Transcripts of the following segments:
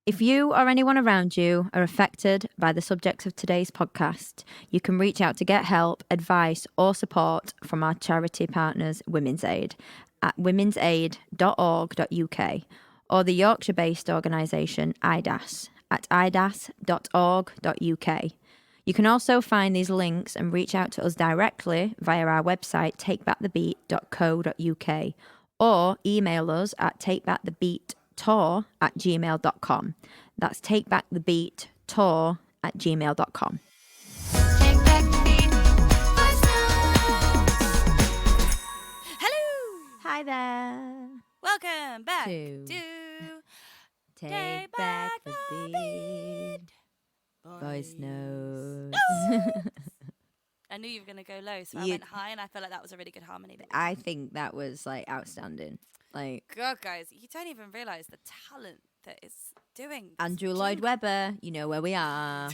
If you or anyone around you are affected by the subjects of today's podcast, you can reach out to get help, advice, or support from our charity partners, Women's Aid, at womensaid.org.uk, or the Yorkshire-based organisation IDAS at idas.org.uk. You can also find these links and reach out to us directly via our website, takebackthebeat.co.uk, or email us at takebackthebeattour@gmail.com. That's takebackthebeattour@gmail.com. Take back the beat. Voice notes. Hello! Hi there. Welcome back To to Take Back the Beat. Voice notes. I knew you were going to go low, so I You- went high, and I felt like that was a really good harmony. I think that was like outstanding. Like God, guys, you don't even realise the talent that is doing this. Andrew Lloyd Webber, you know where we are.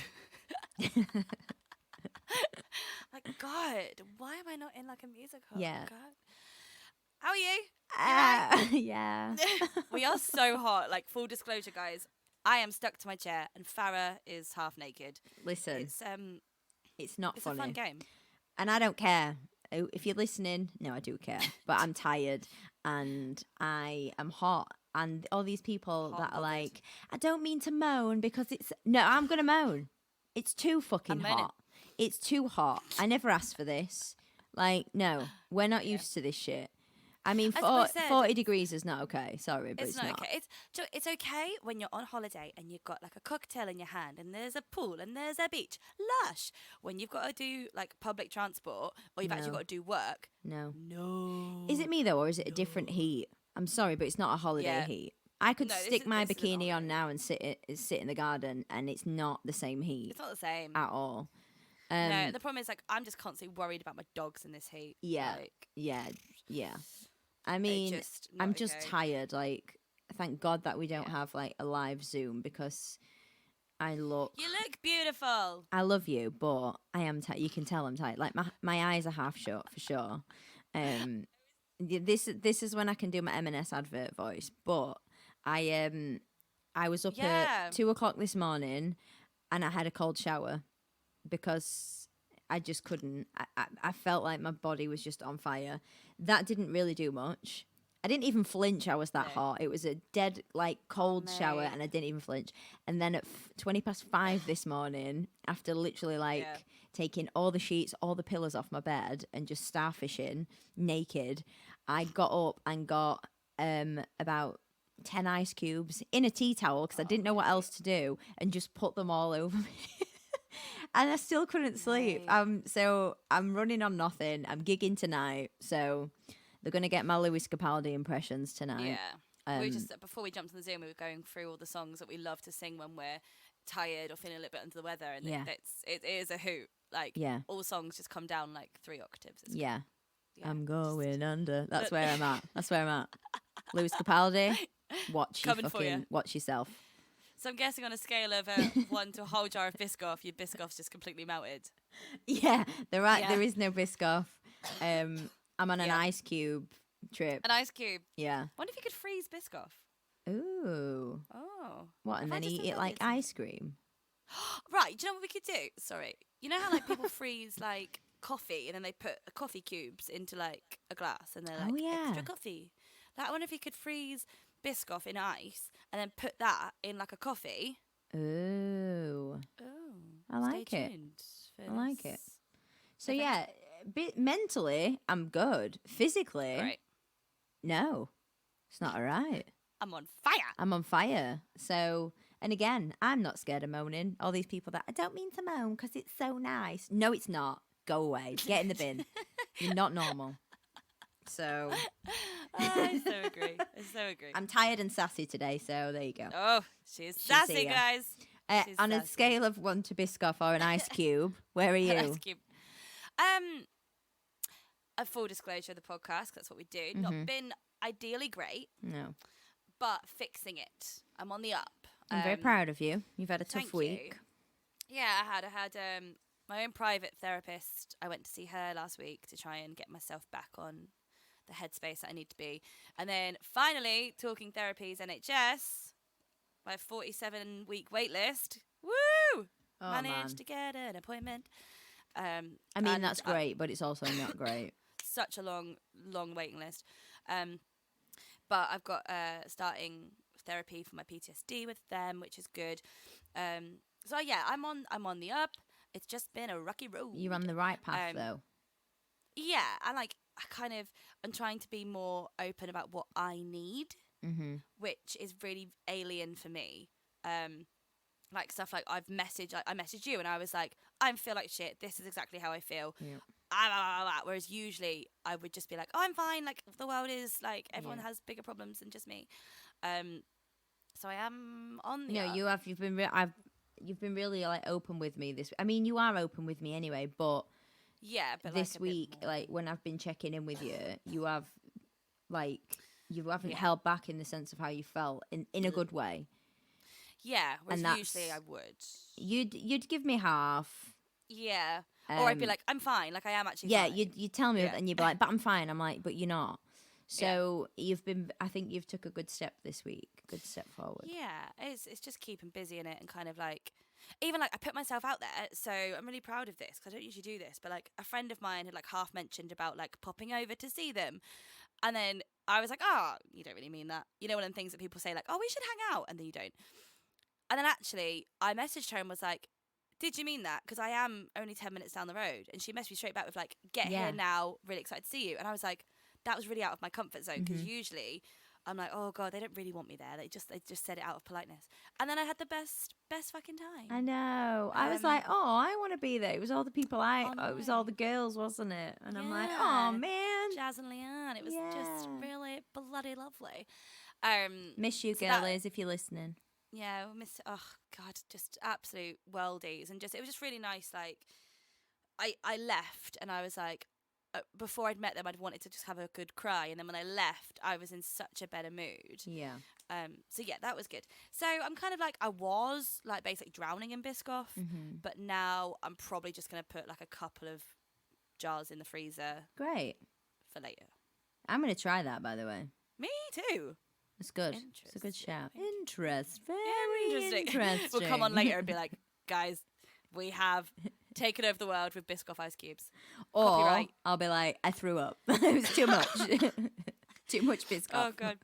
Like, God, why am I not in like a musical? Yeah. God. How are you? Yeah. We are so hot. Like, full disclosure, guys, I am stuck to my chair, and Farah is half naked. Listen, It's not it's funny. a fun game. And I don't care. If you're listening, no, I do care. But I'm tired and I am hot. And all these people that are Hot-bothered. like, I don't mean to moan because it's... No, I'm going to moan. It's too fucking I'm moaning. hot. It's too hot. I never asked for this. Like, no, we're not used to this shit. I mean, As I said, 40 degrees is not okay. Sorry, but It's not okay. It's okay when you're on holiday and you've got like a cocktail in your hand and there's a pool and there's a beach. Lush. When you've got to do like public transport or you've actually No. got to do work. No. No. Is it me, though, or is it a different heat? I'm sorry, but it's not a holiday Yeah. heat. I could No, this stick is- my this isn't a bikini on holiday. now and sit in the garden, and it's not the same heat It's not the same. at all. No, the problem is like I'm just constantly worried about my dogs in this heat. Yeah. Like, Yeah. I mean, just not I'm just okay. tired. Like, thank God that we don't have like a live Zoom because I look. you look beautiful. I love you, but I am tired. You can tell I'm tired. Like my eyes are half shut for sure. This is when I can do my M&S advert voice. But I was up Yeah. at 2:00 this morning, and I had a cold shower because I just couldn't. I felt like my body was just on fire. That didn't really do much. I didn't even flinch. I was that No. hot. It was a dead, like, cold shower, mate. and I didn't even flinch. And then at 5:20 this morning, after literally, like, Yeah. taking all the sheets, all the pillows off my bed, and just starfishing naked, I got up and got about 10 ice cubes in a tea towel because I didn't know what else to do, and just put them all over me. And I still couldn't sleep. Mate. So I'm running on nothing. I'm gigging tonight. So they're going to get my Lewis Capaldi impressions tonight. Yeah. We just before we jumped on the Zoom, we were going through all the songs that we love to sing when we're tired or feeling a little bit under the weather, and Yeah. it is a hoot. Like Yeah. all songs just come down like 3 octaves. It's Yeah. yeah, I'm just- going under. That's where I'm at. Lewis Capaldi, Coming for ya. watch yourself. So I'm guessing on a scale of 1 to a whole jar of Biscoff, your Biscoff's just completely melted. Yeah, Yeah. there is no Biscoff. I'm on an Yeah. ice cube trip. An ice cube. Yeah. Wonder if you could freeze Biscoff. Ooh. Oh. What? And Have I then just eat done it that like recently? ice cream. Right, do you know what we could do? Sorry. You know how like people freeze like coffee and then they put coffee cubes into like a glass and they're like Oh, yeah. extra coffee. Like I wonder if you could freeze Biscoff in ice and then put that in like a coffee. Ooh. Oh. I like stay it. tuned for I like it. this. So Okay. yeah, mentally I'm good. Physically, Right. no, it's not all right. I'm on fire. I'm on fire. So, and again, I'm not scared of moaning. All these people that I don't mean to moan because it's so nice. No, it's not. Go away. Get in the bin. You're not normal. So I so agree. I so agree. I'm tired and sassy today. So there you go. Oh, she's She's sassy, here. guys. She's On a sassy. scale of 1 to Biscoff or an ice cube, where are you? Ice cube. A full disclosure, the podcast, that's what we do. Mm-hmm. Not been ideally great, No. but fixing it. I'm on the up. I'm very proud of you. You've had a tough thank week. You. Yeah, I had my own private therapist. I went to see her last week to try and get myself back on the headspace that I need to be. And then finally, talking therapies NHS, my 47-week wait list. Woo! Oh, Managed man. to get an appointment. I mean, and that's great, but it's also not great. such a long waiting list. But I've got starting therapy for my PTSD with them, which is good. So yeah, I'm on the up. It's just been a rocky road. You're on the right path, though. Yeah, and like I'm trying to be more open about what I need, which is really alien for me. Like stuff like I messaged you and I was like, I feel like shit. This is exactly how I feel. Yeah. Whereas usually I would just be like, oh, I'm fine. Like the world is like everyone Yeah. has bigger problems than just me. So I am on the. No, up. you have. You've been really like open with me this. I mean, you are open with me anyway, but Yeah, but this like, a bit week, more. like when I've been checking in with you, you have like you haven't Yeah. held back in the sense of how you felt in a good way. Yeah, whereas and usually I that's- would. You'd give me half. Yeah, or I'd be Um, like, I'm fine. Like I am actually. Yeah, fine. you'd tell me Yeah. and you'd be like, but I'm fine. I'm like, but you're not. So I think you've took a good step this week, good step forward. Yeah, it's just keeping busy in it and kind of like, even like I put myself out there, so I'm really proud of this because I don't usually do this. But like a friend of mine had like half mentioned about like popping over to see them, and then I was like, oh, you don't really mean that. You know, one of the things that people say like, oh, we should hang out, and then you don't. And then actually, I messaged her and was like, did you mean that? Because I am only 10 minutes down the road, and she messaged me straight back with like, get Yeah. here now, really excited to see you, and I was like, that was really out of my comfort zone because usually I'm like, oh god, they don't really want me there. They just said it out of politeness. And then I had the best fucking time. I know. I was Um, like, oh, I want to be there. It was all the people I it was all know. the girls, wasn't it? And I'm like, Yeah. oh man, Jazz and Leanne. It was just Yeah. really bloody lovely. miss you, So that- girlies, if you're listening. Yeah, we missed. Oh god, just absolute worldies, and just it was just really nice. Like, I left, and I was like, before I'd met them, I'd wanted to just have a good cry, and then when I left, I was in such a better mood. Yeah. So yeah, that was good. So I'm kind of like I was like basically drowning in Biscoff, but now I'm probably just gonna put like a couple of jars in the freezer Great. for later. I'm gonna try that, by the way. Me too. It's good. It's a good Interesting. shout. Very interesting. We'll come on later and be like, guys, we have taken over the world with Biscoff ice cubes. Or Copyright. I'll be like, I threw up. It was too much. Too much Biscoff. Oh god.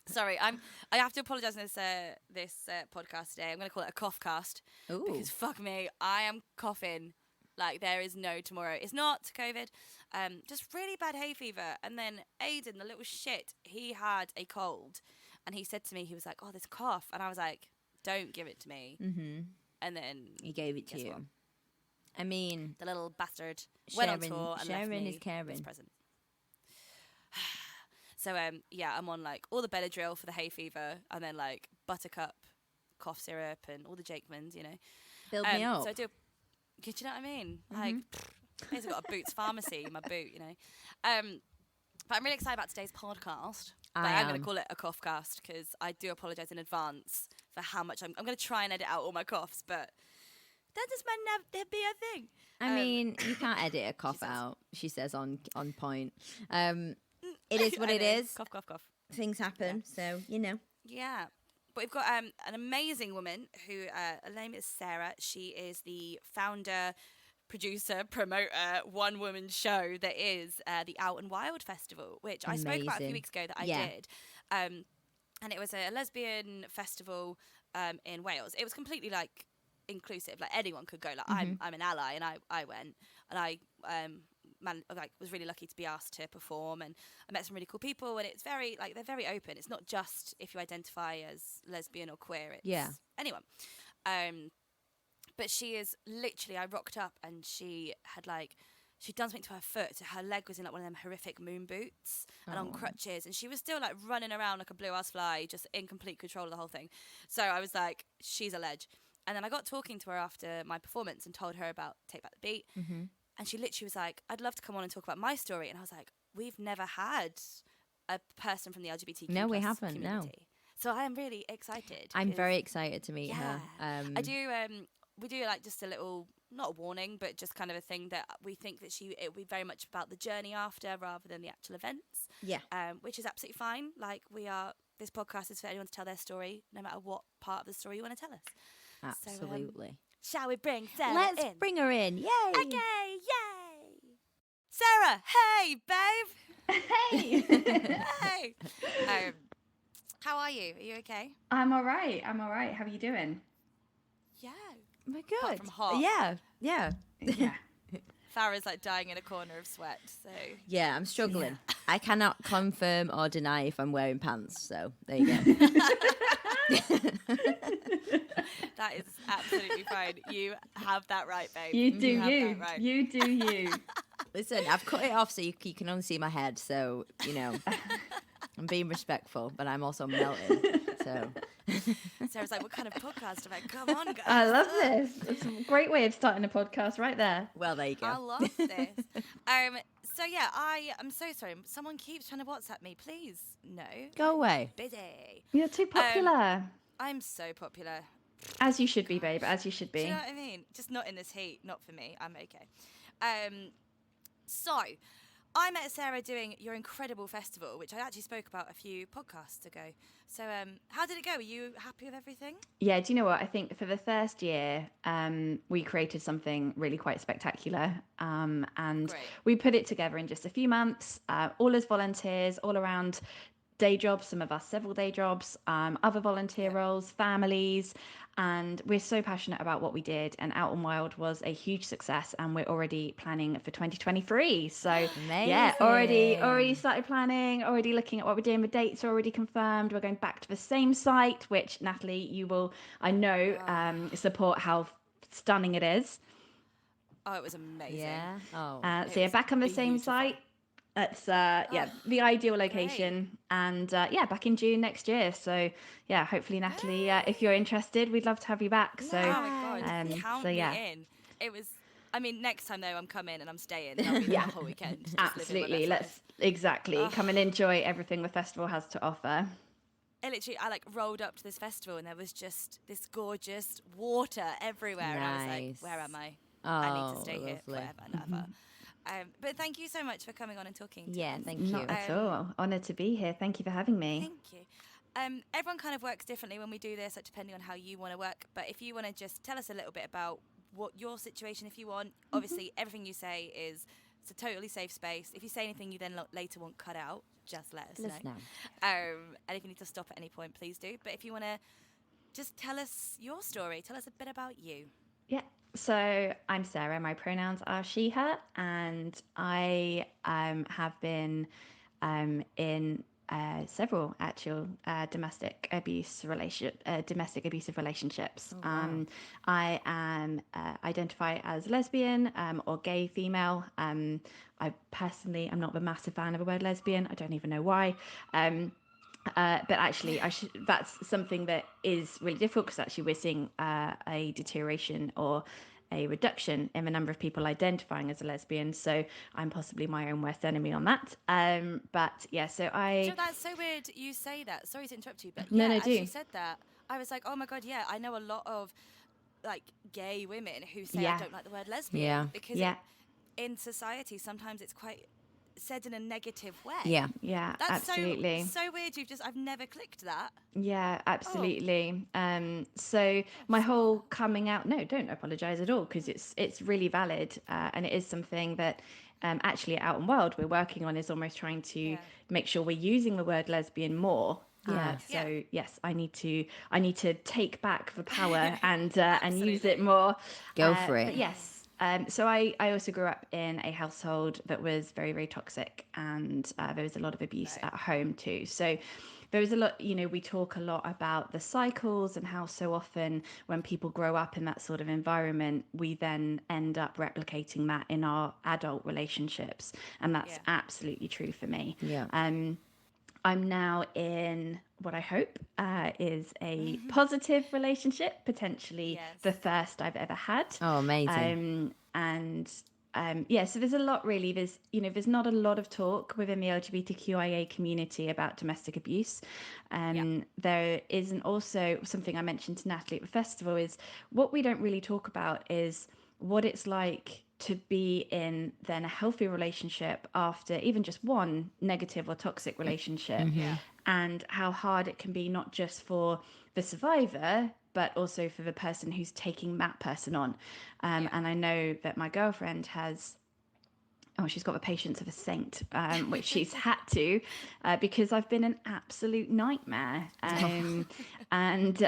Sorry, I have to apologise on this podcast today. I'm going to call it a cough cast Ooh. because fuck me, I am coughing like there is no tomorrow. It's not COVID, just really bad hay fever. And then Aiden, the little shit, he had a cold, and he said to me, he was like, "Oh, this cough," and I was like, "Don't give it to me." Mm-hmm. And then He gave it to Guess you. what? I mean, the little bastard went on tour and left sharing me is this caring. present. So yeah, I'm on like all the Benadryl for the hay fever, and then like Buttercup cough syrup and all the Jakemans, you know. Build me up. So I do. Do you know what I mean? Like, basically got a Boots pharmacy in my boot, you know. But I'm really excited about today's podcast. But I I'm going am. to call it a cough cast because I do apologise in advance for how much I'm going to try and edit out all my coughs, but that just might never be a thing. I mean, you can't edit a cough says. out. She says on point. It is what I it know. is. Cough, cough, cough. Things happen, so you know. Yeah. But we've got an amazing woman who, her name is Sarah. She is the founder, producer, promoter, one-woman show that is the Out and Wild Festival, which I spoke about a few Amazing. weeks ago that I Yeah. did. And it was a lesbian festival in Wales. It was completely, like, inclusive. Like, anyone could go. Like, I'm an ally, and I went. And I was really lucky to be asked to perform, and I met some really cool people, and it's very like they're very open. It's not just if you identify as lesbian or queer, it's Yeah. anyone. But she is literally, I rocked up and she had like she'd done something to her foot, so her leg was in like one of them horrific moon boots and on crutches, and she was still like running around like a blue ass fly, just in complete control of the whole thing. So I was like, she's a ledge. And then I got talking to her after my performance and told her about Take Back the Beat. And she literally was like, I'd love to come on and talk about my story. And I was like, we've never had a person from the LGBTQ No, we plus haven't, no. community. So I am really excited. I'm because- very excited to meet her. I do. We do like just a little, not a warning, but just kind of a thing that we think that it will be very much about the journey after rather than the actual events. Yeah. Which is absolutely fine. Like we are this podcast is for anyone to tell their story, no matter what part of the story you want to tell us. Absolutely. So, shall we bring Sarah Let's in? bring her in. Yay! Okay, yay! Sarah, hey, babe. Hey. Hey. How are you? Are you okay? I'm all right. How are you doing? Yeah. My God. from hot. Yeah. Yeah. Farah's like dying in a corner of sweat. So Yeah, I'm struggling. I cannot confirm or deny if I'm wearing pants. So there you go. that is absolutely fine. You have that right, babe. You do have you. that right. You do you. Listen, I've cut it off so you can only see my head. So, I'm being respectful, but I'm also melting. So Sarah's like, what kind of podcast have I? Come on, guys. I love this. It's a great way of starting a podcast right there. well, there you go. I love this. So yeah, I'm so sorry. Someone keeps trying to WhatsApp me. Please, no. Go away. Busy. You're too popular. I'm so popular. As you should be, babe. As you should Do be. you know what I mean? Just not in this heat. Not for me. I'm okay. So, I met Sarah doing your incredible festival, which I actually spoke about a few podcasts ago. So, how did it go? Were you happy with everything? Yeah, do you know what? I think for the first year, we created something really quite spectacular. And Great. we put it together in just a few months, all as volunteers, all around day jobs, some of us several day jobs, other volunteer roles, families. And we're so passionate about what we did. And Out and Wild was a huge success. And we're already planning for 2023. So yeah, already Amazing. started planning, already looking at what we're doing. The dates are already confirmed. We're going back to the same site, which Natalie, you will, I know, support how stunning it is. Oh, it was amazing. Yeah. Oh. So yeah, back on the same beautiful. site. It's the ideal location, and back in June next year. So yeah, hopefully Natalie, if you're interested, we'd love to have you back. So Oh my God, count so me yeah, in. It was. I mean, next time though, I'm coming and I'm staying. And I'll be there the whole weekend. just living my absolutely. best life. Exactly come and enjoy everything the festival has to offer. I like rolled up to this festival and there was just this gorgeous water everywhere, and I was like, Nice. "Where am I? Oh, I need to stay here lovely. forever and ever." But thank you so much for coming on and talking to Yeah, us. thank you. Not at all. Honoured to be here. Thank you for having me. Thank you. Everyone kind of works differently when we do this, like, depending on how you want to work. But if you want to just tell us a little bit about what your situation, if you want, obviously everything you say it's a totally safe space. If you say anything you then later want cut out, just let us Let us know. know. And if you need to stop at any point, please do. But if you want to just tell us your story, tell us a bit about you. Yeah. So I'm Sarah. My pronouns are she, her, and I have been in several actual domestic abusive relationships. I am identify as lesbian or gay female. I personally am not a massive fan of the word lesbian. I don't even know why. But actually, that's something that is really difficult, because actually we're seeing a deterioration or a reduction in the number of people identifying as a lesbian. So I'm possibly my own worst enemy on that. But yeah, so So that's so weird you say that. Sorry to interrupt you, but No, yeah, no, as do. you said that, I was like, oh my God, yeah, I know a lot of like gay women who say I Yeah. don't like the word lesbian. Yeah. Because Yeah. in society, sometimes it's quite said in a negative way. Yeah. Yeah, That's absolutely. so weird. I've never clicked that. Yeah, absolutely. So my whole coming out, no, don't apologize at all, because it's really valid, and it is something that actually at Out and Wild we're working on, is almost trying to make sure we're using the word lesbian more. Yeah. So yes, I need to take back the power and use Absolutely. it more. Go for But it. yes. So I also grew up in a household that was very, very toxic, and there was a lot of abuse at home too. So there was a lot, we talk a lot about the cycles and how so often when people grow up in that sort of environment, we then end up replicating that in our adult relationships. And that's absolutely true for me. Yeah. I'm now in what I hope is a positive relationship, potentially the first I've ever had. Oh, amazing. So there's a lot, really. There's not a lot of talk within the LGBTQIA community about domestic abuse. There isn't, also something I mentioned to Natalie at the festival, is what we don't really talk about is what it's like to be in then a healthy relationship after even just one negative or toxic relationship. and how hard it can be, not just for the survivor, but also for the person who's taking that person on. And I know that my girlfriend has, oh, she's got the patience of a saint, which she's had to, because I've been an absolute nightmare. And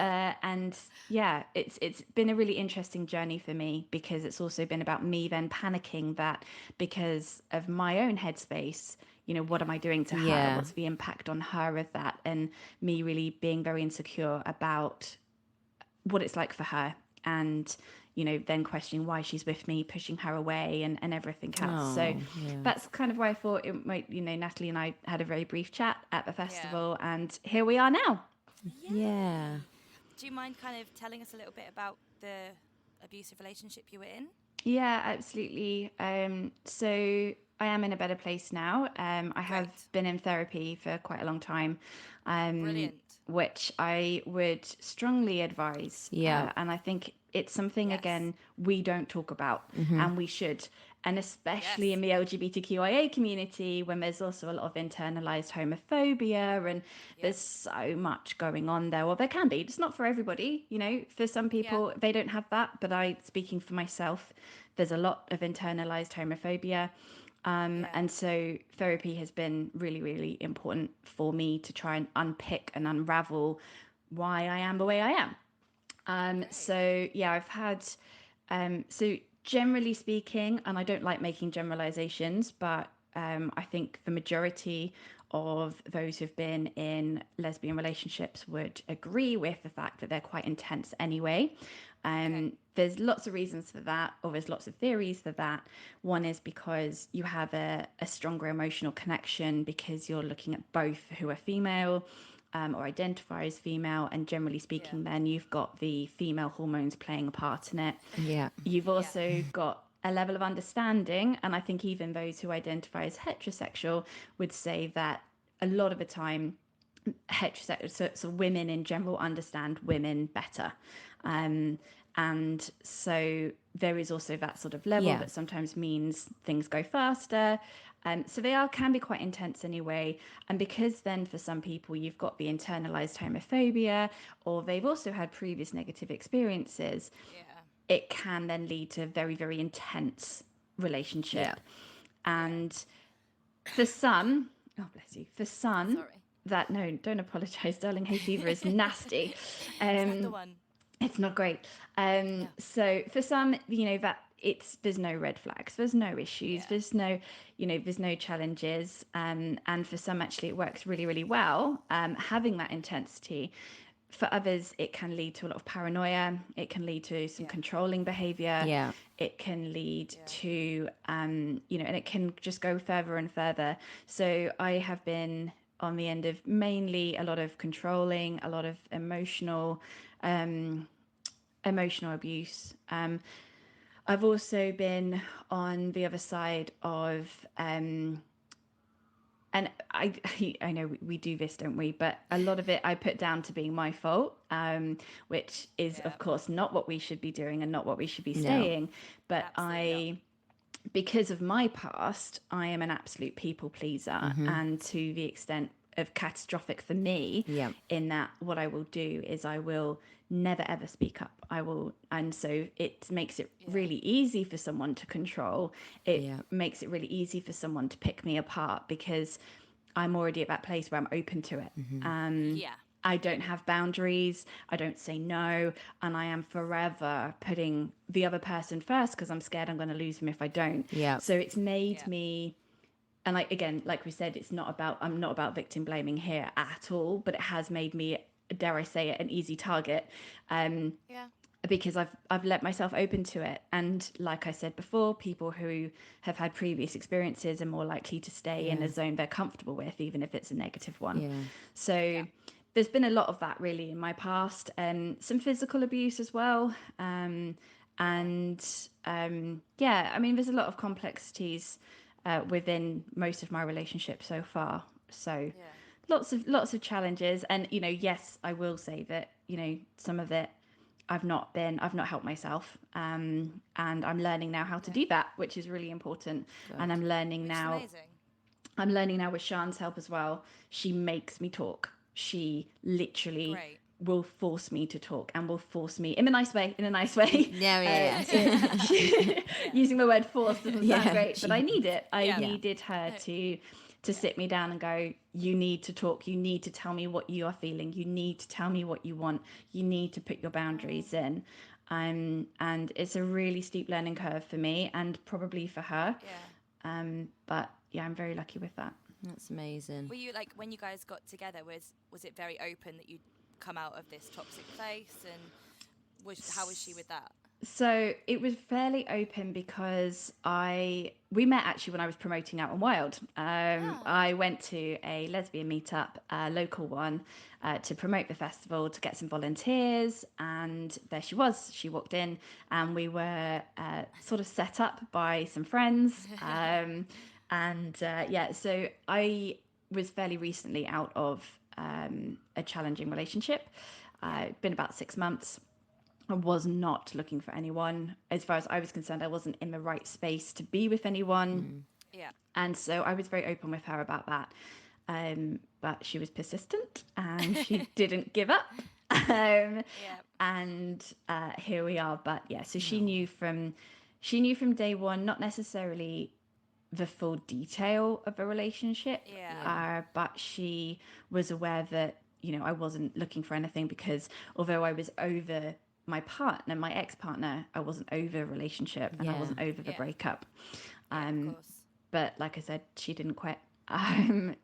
yeah, it's been a really interesting journey for me, because it's also been about me then panicking that because of my own headspace, what am I doing to her? Yeah. What's the impact on her of that? And me really being very insecure about what it's like for her, and then questioning why she's with me, pushing her away, and everything else. So Yeah. that's kind of why I thought it might, Natalie and I had a very brief chat at the Yeah. festival, and here we are now. Yeah. Do you mind kind of telling us a little bit about the abusive relationship you were in? Yeah, absolutely. So I am in a better place now. I have Great. been in therapy for quite a long time, Brilliant. which I would strongly advise. Yeah. And I think it's something, Yes. again, we don't talk about, and we should. And especially Yes. in the LGBTQIA community, when there's also a lot of internalized homophobia, and there's so much going on there. Well, there can be. It's not for everybody. For some people, they don't have that. But speaking for myself, there's a lot of internalized homophobia. And so therapy has been really, really important for me to try and unpick and unravel why I am the way I am. So yeah, I've had, so generally speaking, and I don't like making generalizations, but I think the majority of those who've been in lesbian relationships would agree with the fact that they're quite intense anyway. There's lots of reasons for that, or there's lots of theories for that. One is because you have a stronger emotional connection because you're looking at both who are female, or identify as female, and generally speaking, then you've got the female hormones playing a part in it. Yeah. You've also got a level of understanding, and I think even those who identify as heterosexual would say that a lot of the time heterosexual, so women in general understand women better. And so there is also that sort of level that sometimes means things go faster. So they can be quite intense anyway. And because then for some people you've got the internalized homophobia, or they've also had previous negative experiences, it can then lead to a very, very intense relationship. And for some, oh bless you, for some, Sorry. that, no, don't apologize, darling, hay fever is nasty. Is that the one? It's not great. So for some, that there's no red flags, there's no issues, there's no, there's no challenges. And for some, actually, it works really, really well, having that intensity. For others, it can lead to a lot of paranoia. It can lead to some controlling behavior. Yeah. It can lead to, and it can just go further and further. So I have been on the end of mainly a lot of controlling, a lot of emotional abuse. I've also been on the other side of, and I know we do this, don't we? But a lot of it I put down to being my fault, which is of course not what we should be doing and not what we should be saying. But Absolutely because of my past, I am an absolute people pleaser, and to the extent of catastrophic for me, in that what I will do is I will never ever speak up. I will, and so it makes it really easy for someone to control. It makes it really easy for someone to pick me apart, because I'm already at that place where I'm open to it. I don't have boundaries. I don't say no. And I am forever putting the other person first because I'm scared I'm going to lose them if I don't. So it's made me, and again, like we said, I'm not about victim blaming here at all, but it has made me, dare I say it, an easy target. Because I've let myself open to it. And like I said before, people who have had previous experiences are more likely to stay in a zone they're comfortable with, even if it's a negative one. So there's been a lot of that really in my past, and some physical abuse as well. I mean, there's a lot of complexities within most of my relationships so far. So lots of challenges. And yes, I will say that some of it I've not helped myself, and I'm learning now how to do that, which is really important. And I'm learning now. Amazing. I'm learning now with Sean's help as well. She makes me talk. She literally Great. will force me to talk and will force me in a nice way, in a nice way. Yeah, yeah. Using the word force doesn't sound Yeah, great, but I need it. I Yeah. needed her to sit me down and go, you need to talk. You need to tell me what you are feeling. You need to tell me what you want. You need to put your boundaries in. And it's a really steep learning curve for me and probably for her. Yeah. But yeah, I'm very lucky with that. That's amazing. Were you like, when you guys got together, was it very open that you'd come out of this toxic place, and how was she with that? So it was fairly open because we met actually when I was promoting Out and Wild. I went to a lesbian meetup, a local one, to promote the festival, to get some volunteers, and there she was. She walked in, and we were sort of set up by some friends, yeah. So I was fairly recently out of a challenging relationship. It'd been about 6 months. I was not looking for anyone. As far as I was concerned, I wasn't in the right space to be with anyone. Yeah. And so I was very open with her about that. But she was persistent and she didn't give up. Um, Yeah. and here we are. But yeah, so she knew from day one, not necessarily the full detail of a relationship, Yeah. but she was aware that I wasn't looking for anything, because although I was over my partner, my ex-partner, I wasn't over a relationship and I Yeah. wasn't over the Yeah. breakup. Yeah, of course. But like I said, she didn't quit. And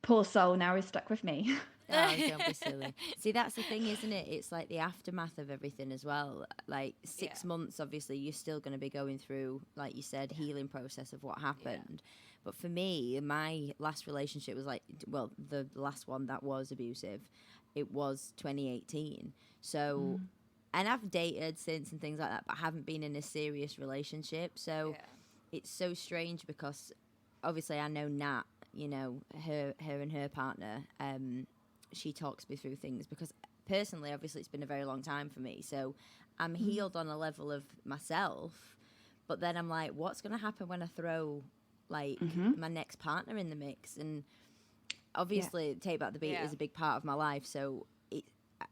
poor soul now is stuck with me. Oh, don't be silly. See, that's the thing, isn't it? It's like the aftermath of everything as well. Like 6 months, obviously, you're still going to be going through, like you said, healing process of what happened. But for me, my last relationship was the last one that was abusive. It was 2018. So, and I've dated since and things like that, but I haven't been in a serious relationship. So it's so strange because obviously I know Nat, her and her partner, she talks me through things because personally, obviously, it's been a very long time for me. So I'm healed on a level of myself, but then I'm like, what's going to happen when I throw like my next partner in the mix? And obviously, Take Back the Beat is a big part of my life. So it,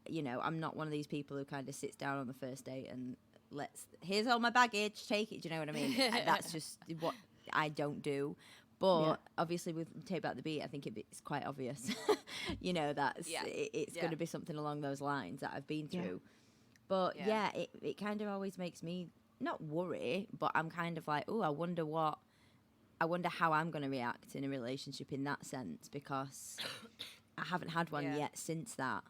I'm not one of these people who kind of sits down on the first date and here's all my baggage, take it. Do you know what I mean? That's just what I don't do. But obviously, with Take Back the Beat, I think it's quite obvious, that's it's going to be something along those lines that I've been through. But it kind of always makes me not worry, but I'm kind of like, oh, I wonder how I'm going to react in a relationship in that sense, because I haven't had one yet since that.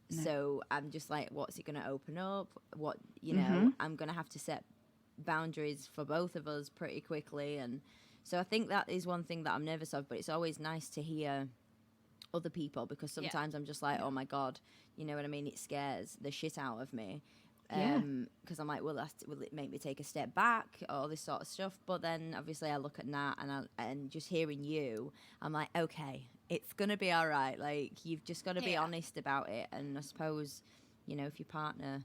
No. So I'm just like, what's it going to open up? What, I'm going to have to set boundaries for both of us pretty quickly. And so I think that is one thing that I'm nervous of, but it's always nice to hear other people, because sometimes I'm just like, oh my God, you know what I mean? It scares the shit out of me. Because I'm like, will it make me take a step back, all this sort of stuff? But then obviously I look at Nat and just hearing you, I'm like, okay, it's gonna be all right. Like, you've just got to be honest about it. And I suppose, if your partners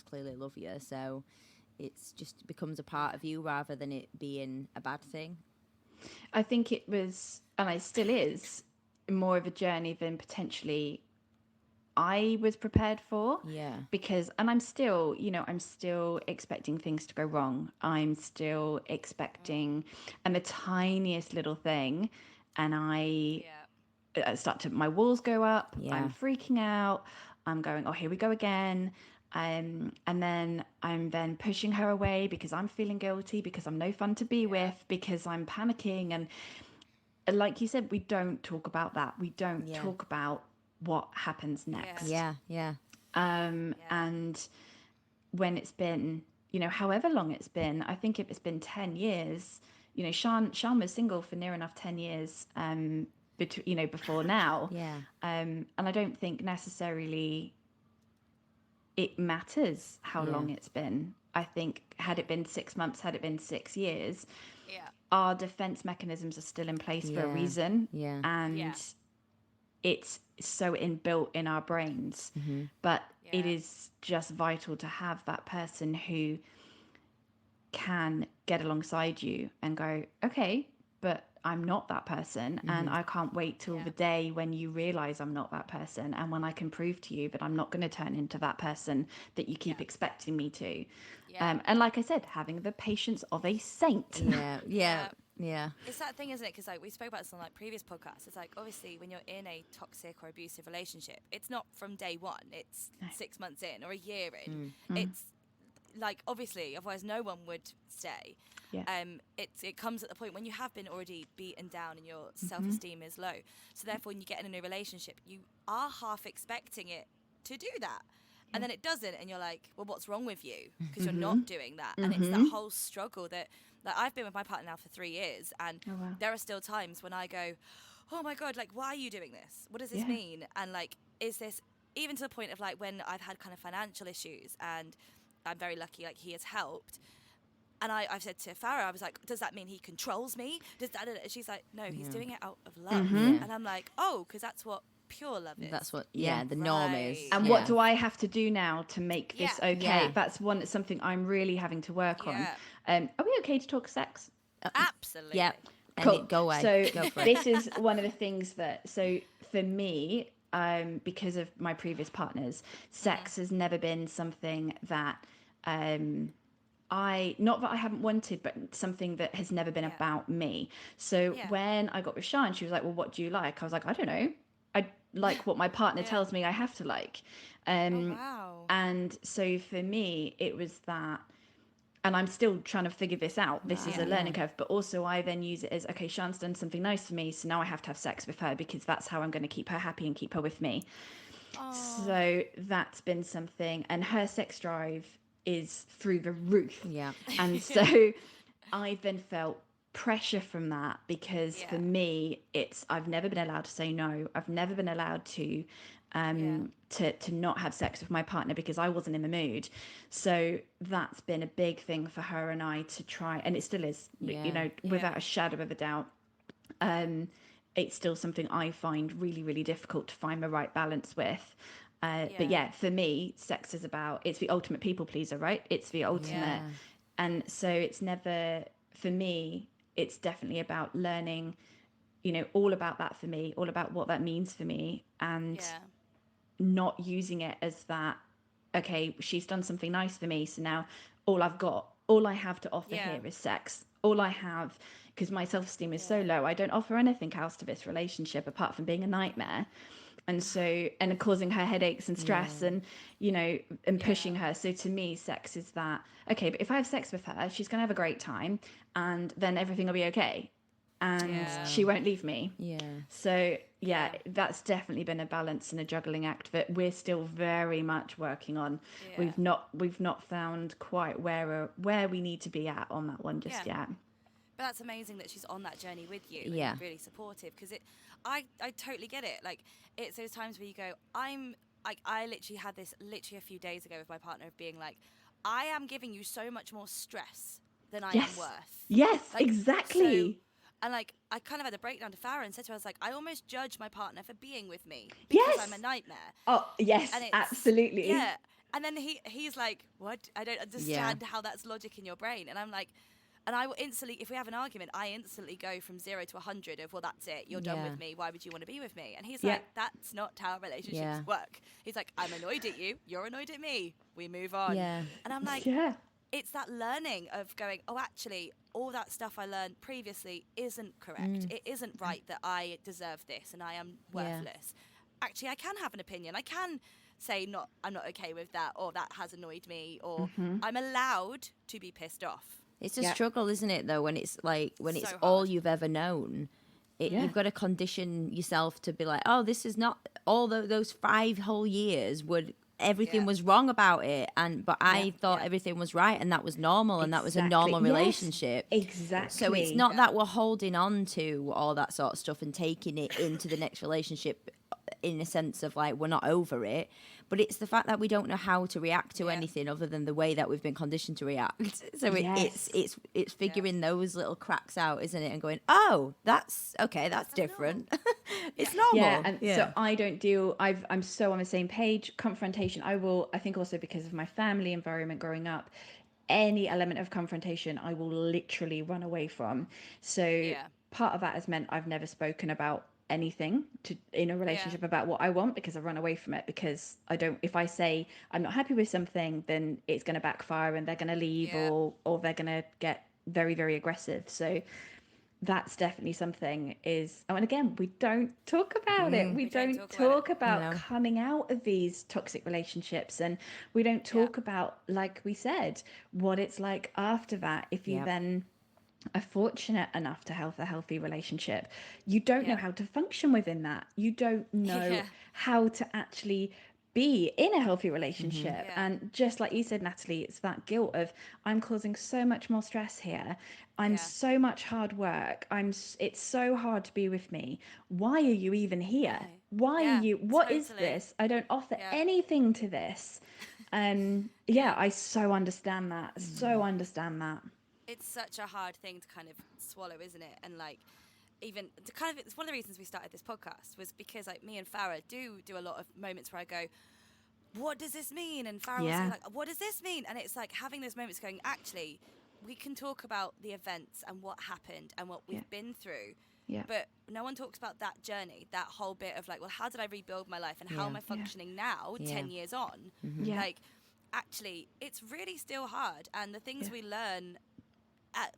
clearly love you, so it's just becomes a part of you rather than it being a bad thing. I think it was, and it still is, more of a journey than potentially I was prepared for. Yeah. Because, and I'm still expecting things to go wrong. I'm still expecting, and the tiniest little thing, and I my walls go up. Yeah. I'm freaking out. I'm going, oh, here we go again. And then I'm pushing her away because I'm feeling guilty, because I'm no fun to be with, because I'm panicking. And like you said, we don't talk about that. We don't talk about what happens next. Yeah. And when it's been, however long it's been, I think if it's been 10 years, Sean was single for near enough 10 years, before now. And I don't think necessarily it matters how long it's been. I think had it been 6 months, had it been 6 years, our defense mechanisms are still in place for a reason. And it's so inbuilt in our brains. But it is just vital to have that person who can get alongside you and go, okay, but I'm not that person, and I can't wait till the day when you realize I'm not that person, and when I can prove to you that I'm not going to turn into that person that you keep expecting me to. Yeah. And like I said, having the patience of a saint. Yeah. It's that thing, isn't it? Because like we spoke about this on like previous podcasts. It's like obviously when you're in a toxic or abusive relationship, it's not from day one. It's 6 months in or a year in. It's like obviously, otherwise no one would stay. Yeah. It comes at the point when you have been already beaten down and your self-esteem is low. So therefore, when you get in a new relationship, you are half expecting it to do that. And then it doesn't, and you're like, well, what's wrong with you? Because you're not doing that. And it's that whole struggle that, like, I've been with my partner now for 3 years, and there are still times when I go, oh my God, like, why are you doing this? What does this mean? And, like, is this, even to the point of, like, when I've had kind of financial issues, and I'm very lucky, like, he has helped. And I've said to Farah, I was like, does that mean he controls me? Does that? And she's like, no, he's doing it out of love. And I'm like, oh, because that's what pure love is. That's what the norm is. Right. And what do I have to do now to make this okay? Yeah. That's something I'm really having to work on. Yeah. Are we okay to talk sex? Absolutely. Yeah. Cool. Go away. So Go for it. this is one of the things that, so for me, because of my previous partners, sex has never been something that not that I haven't wanted, but something that has never been about me. So when I got with Sean, she was like, well, what do you like? I was like, I don't know. I like what my partner tells me I have to like. Wow. And so for me, it was that, and I'm still trying to figure this out. This is a learning curve, but also I then use it as, okay, Sean's done something nice for me, so now I have to have sex with her because that's how I'm going to keep her happy and keep her with me. So that's been something, and her sex drive is through the roof. Yeah. And so I then felt pressure from that because for me, I've never been allowed to say no. I've never been allowed to not have sex with my partner because I wasn't in the mood. So that's been a big thing for her and I to try, and it still is, you know, without a shadow of a doubt. It's still something I find really, really difficult to find the right balance with. But yeah, for me, sex is it's the ultimate people pleaser, right? It's the ultimate. And so it's never, for me, it's definitely about learning, you know, all about that for me, all about what that means for me, and not using it as that, okay, she's done something nice for me, so now all I have to offer here is sex. All I have, because my self-esteem is so low, I don't offer anything else to this relationship apart from being a nightmare. And so, and causing her headaches and stress and, you know, and pushing her. So to me, sex is that, okay, but if I have sex with her, she's going to have a great time and then everything will be okay. And she won't leave me. Yeah. So that's definitely been a balance and a juggling act that we're still very much working on. Yeah. We've not found quite where we need to be at on that one just yet. But that's amazing that she's on that journey with you. Yeah. And really supportive, because I totally get it. Like, it's those times where you go, I literally had this a few days ago with my partner of being like, I am giving you so much more stress than I am worth. Yes, like, exactly. So, and like, I kind of had a breakdown to Farah and said to her, I was like, I almost judge my partner for being with me because I'm a nightmare. Oh, yes, absolutely. Yeah. And then he's like, what? I don't understand how that's logic in your brain. And I'm like, and I will instantly, if we have an argument, I instantly go from 0 to 100 of, well, that's it. You're done with me. Why would you want to be with me? And he's like, that's not how relationships work. He's like, I'm annoyed at you. You're annoyed at me. We move on. Yeah. And I'm like, it's that learning of going, oh, actually, all that stuff I learned previously isn't correct. It isn't right that I deserve this and I am worthless. Actually, I can have an opinion. I can say I'm not okay with that, or that has annoyed me, or I'm allowed to be pissed off. It's a struggle, isn't it, though, when it's all you've ever known. You've got to condition yourself to be like, oh, this is not, all those 5 whole years everything was wrong about it, but I thought everything was right, and that was normal, and that was a normal relationship. Exactly. So it's not that we're holding on to all that sort of stuff and taking it into the next relationship in a sense of like we're not over it, but it's the fact that we don't know how to react to anything other than the way that we've been conditioned to react. So it's figuring those little cracks out, isn't it, and going, oh, that's okay, that's different. It's normal. So I don't deal, I'm so on the same page. Confrontation, I think also because of my family environment growing up, any element of confrontation I will literally run away from. So part of that has meant I've never spoken about anything in a relationship about what I want, because I run away from it, because I don't, if I say I'm not happy with something, then it's going to backfire and they're going to leave, Yeah. or they're going to get very, very aggressive. So that's definitely something is, oh, and again, we don't talk about it. We don't don't talk talk about No. coming out of these toxic relationships, and we don't talk about, like we said, what it's like after that. If you Yep. then are fortunate enough to have a healthy relationship, you don't know Yeah. how to function within that. You don't know Yeah. how to actually be in a healthy relationship. Yeah. And just like you said, Natalie, it's that guilt of, I'm causing so much more stress here. I'm Yeah. so much hard work. It's so hard to be with me. Why are you even here? Why? Why are Yeah, you, what is totally. this? I don't offer Yeah. anything to this. And Yeah. I so understand that. So understand that. It's such a hard thing to kind of swallow, isn't it? And like, even to kind of, it's one of the reasons we started this podcast was because like me and Farah do a lot of moments where I go, what does this mean? And Farah will say Yeah. like, what does this mean? And it's like having those moments going, actually, we can talk about the events and what happened and what we've been through. Yeah. But no one talks about that journey, that whole bit of like, well, how did I rebuild my life and how Yeah. am I functioning now, Yeah. 10 years on? Yeah. Like, actually, it's really still hard. And the things we learn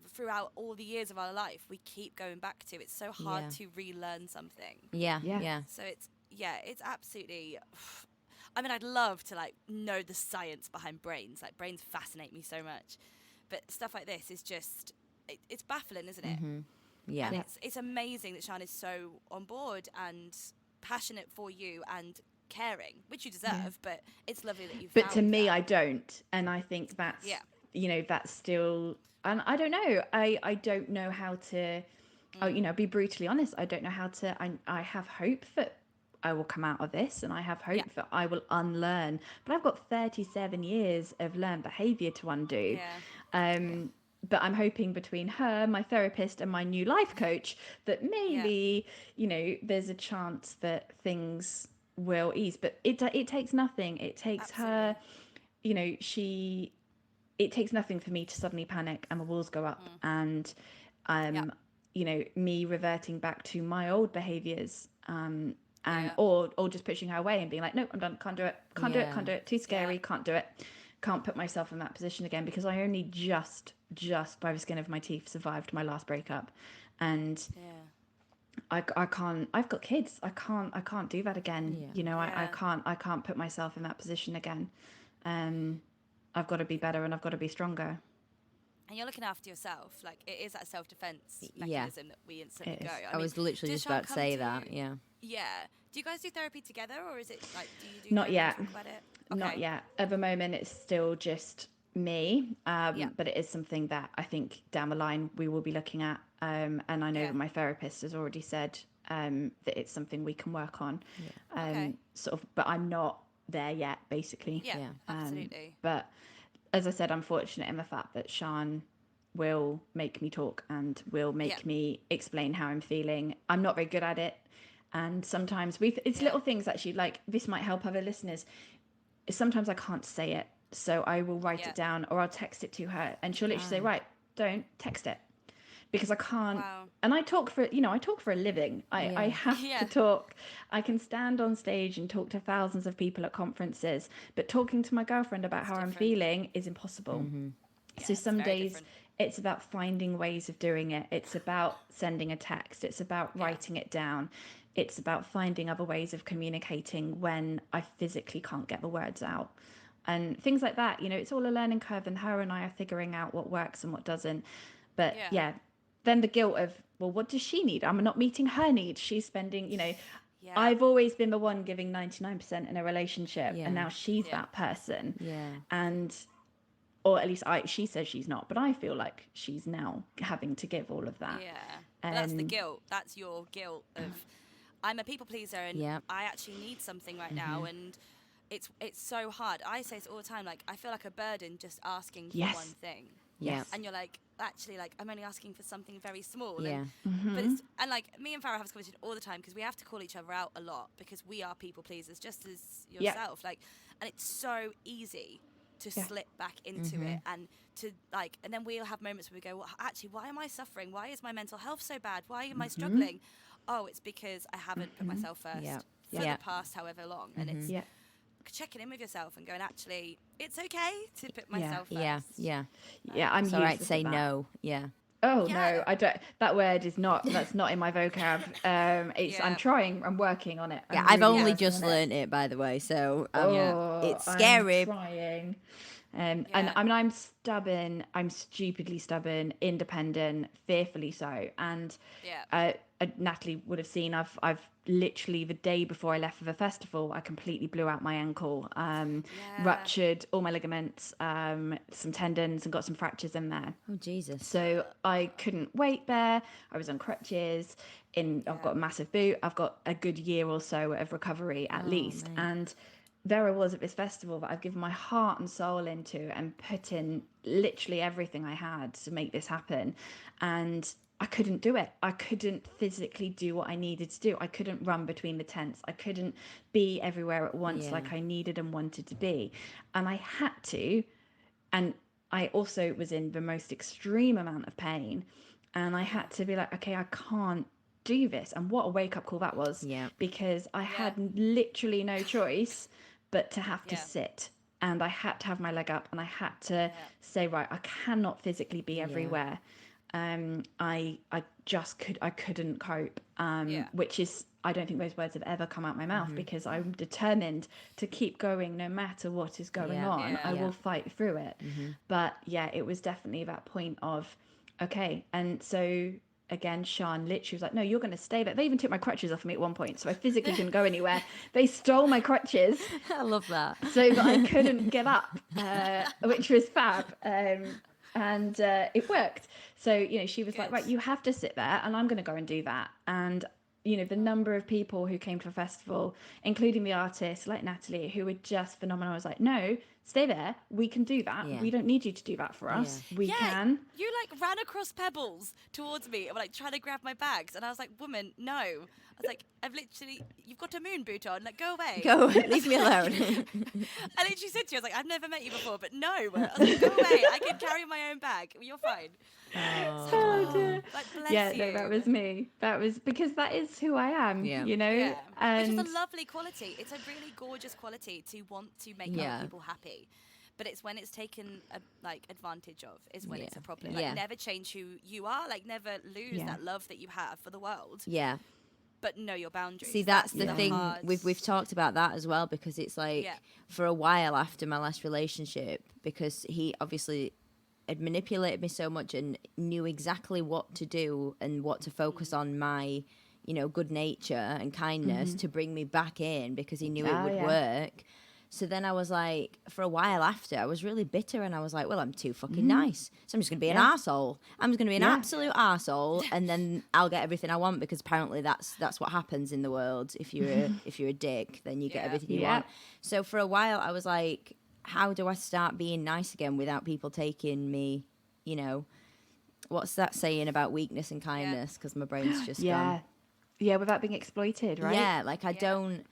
throughout all the years of our life, we keep going back to. It's so hard Yeah. to relearn something. Yeah. Yeah. Yeah. So it's absolutely. I mean, I'd love to like know the science behind brains. Like brains fascinate me so much, but stuff like this is just it's baffling, isn't it? Yeah. And it's amazing that Sian is so on board and passionate for you and caring, which you deserve. But it's lovely that you've. But found to me, that. I don't. And I think that's, Yeah. that's still, and I don't know. I don't know how to, be brutally honest. I don't know how to, I have hope that I will come out of this, and I have hope that I will unlearn. But I've got 37 years of learned behavior to undo. Yeah. But I'm hoping between her, my therapist, and my new life coach that maybe, there's a chance that things will ease. But it takes nothing. It takes her, it takes nothing for me to suddenly panic and the walls go up, and me reverting back to my old behaviors, or just pushing her away and being like, no, I'm done, can't do it, can't do it, too scary, can't do it, can't put myself in that position again, because I only just by the skin of my teeth survived my last breakup, and I can't, I've got kids, I can't do that again. I can't put myself in that position again. I've got to be better, and I've got to be stronger. And you're looking after yourself. Like, it is that self-defense Yeah. mechanism that we instantly It go. is. I was literally does just about to Sian say come that. you- Yeah. Yeah. Do you guys do therapy together, or is it like, do you do Not therapy yet. and talk about it? Not Okay. yet. At the moment, it's still just me. But it is something that I think down the line we will be looking at. And I know that my therapist has already said that it's something we can work on. Okay. Sort of, but I'm not there yet, basically. Yeah, Yeah. absolutely. But as I said, I'm fortunate in the fact that Sian will make me talk and will make me explain how I'm feeling. I'm not very good at it. And sometimes it's little things actually, like this might help other listeners. Sometimes I can't say it. So I will write it down, or I'll text it to her, and she'll literally say, right, don't text it. Because I can't, Wow. and I talk for a living. I have to talk. I can stand on stage and talk to thousands of people at conferences, but talking to my girlfriend about how I'm feeling is impossible. So it's some very days different. it's about finding ways of doing it. It's about sending a text. It's about writing it down. It's about finding other ways of communicating when I physically can't get the words out. And things like that, it's all a learning curve, and her and I are figuring out what works and what doesn't. But then the guilt of, well, what does she need? I'm not meeting her needs. She's spending, I've always been the one giving 99% in a relationship, and now she's that person. Yeah. And, or at least she says she's not, but I feel like she's now having to give all of that. Yeah. But that's the guilt. That's your guilt of, I'm a people pleaser and I actually need something right now, and it's so hard. I say this all the time, like, I feel like a burden just asking for one thing. Yeah. And you're like, actually, like, I'm only asking for something very small. Yeah. But it's, and like, me and Farah have this conversation all the time because we have to call each other out a lot because we are people pleasers, just as yourself. Like, and it's so easy to Yeah. slip back into it, and to like, and then we'll have moments where we go, well, actually, why am I suffering? Why is my mental health so bad? Why am I struggling? Oh, it's because I haven't put myself first Yeah. for Yeah. the past however long. And it's Yeah. checking in with yourself and going, actually, it's okay to put Yeah. myself first. Yeah. Yeah, I'm It's all right to useless say at that. no. Yeah. Oh Yeah. no, I don't. That word is not. That's not in my vocab. It's. Yeah. I'm trying. I'm working on it. Yeah, I'm I've really only working just on it. learned it, by the way, so Yeah. it's I'm scary. trying. And Yeah. I mean, I'm stubborn. I'm stupidly stubborn, independent, fearfully so. And Yeah. Natalie would have seen. I've literally the day before I left for the festival, I completely blew out my ankle. Yeah. Ruptured all my ligaments, some tendons, and got some fractures in there. Oh Jesus. So I couldn't wait there. I was on crutches. I've got a massive boot. I've got a good year or so of recovery at least. mate. And there I was at this festival that I've given my heart and soul into and put in literally everything I had to make this happen. And I couldn't do it. I couldn't physically do what I needed to do. I couldn't run between the tents. I couldn't be everywhere at once Yeah. like I needed and wanted to be. And I had to. And I also was in the most extreme amount of pain. And I had to be like, okay, I can't do this. And what a wake up call that was. Yeah. Because I had literally no choice but to have to Yeah. sit. And I had to have my leg up and I had to say, right, I cannot physically be everywhere. I couldn't cope. Which is, I don't think those words have ever come out my mouth because I'm determined to keep going no matter what is going on. I will fight through it. But yeah, it was definitely that point of, okay. And so again, Sean literally was like, no, you're going to stay there. They even took my crutches off me at one point. So I physically couldn't go anywhere. They stole my crutches I love that. so that I couldn't get up, which was fab. And it worked. So, you know, she was like, right, you have to sit there and I'm going to go and do that. And, you know, the number of people who came to the festival, including the artists like Natalie, who were just phenomenal. I was like, no, stay there. We can do that. Yeah. We don't need you to do that for us. We Yeah, can. you like ran across pebbles towards me and were like trying to grab my bags, and I was like, "Woman, no!" I was like, you've got a moon boot on. Like, go away. Go, leave me alone. I literally said to you, I was like, "I've never met you before, but no." I was like, "Go away. I can carry my own bag. You're fine." Oh, dear. Like, bless Yeah, you. no, that was me. That was because that is who I am, Yeah. you know? Yeah, And which is a lovely quality. It's a really gorgeous quality to want to make other people happy. But it's when it's taken advantage of is when it's a problem. Like, Yeah. never change who you are. Like, never lose that love that you have for the world. Yeah. But know your boundaries. See, that's the Yeah. thing. hard- We've talked about that as well, because it's like Yeah. for a while after my last relationship, because he obviously had manipulated me so much and knew exactly what to do and what to focus on my, you know, good nature and kindness to bring me back in, because he knew it would work. So then I was like, for a while after, I was really bitter, and I was like, well, I'm too fucking nice. So I'm just going to be an arsehole. I'm just going to be an absolute arsehole, and then I'll get everything I want, because apparently that's what happens in the world. If you're a dick, then you get everything you want. So for a while, I was like, how do I start being nice again without people taking me, you know, what's that saying about weakness and kindness? Because my brain's just gone. Yeah, without being exploited, right? Yeah, like I don't.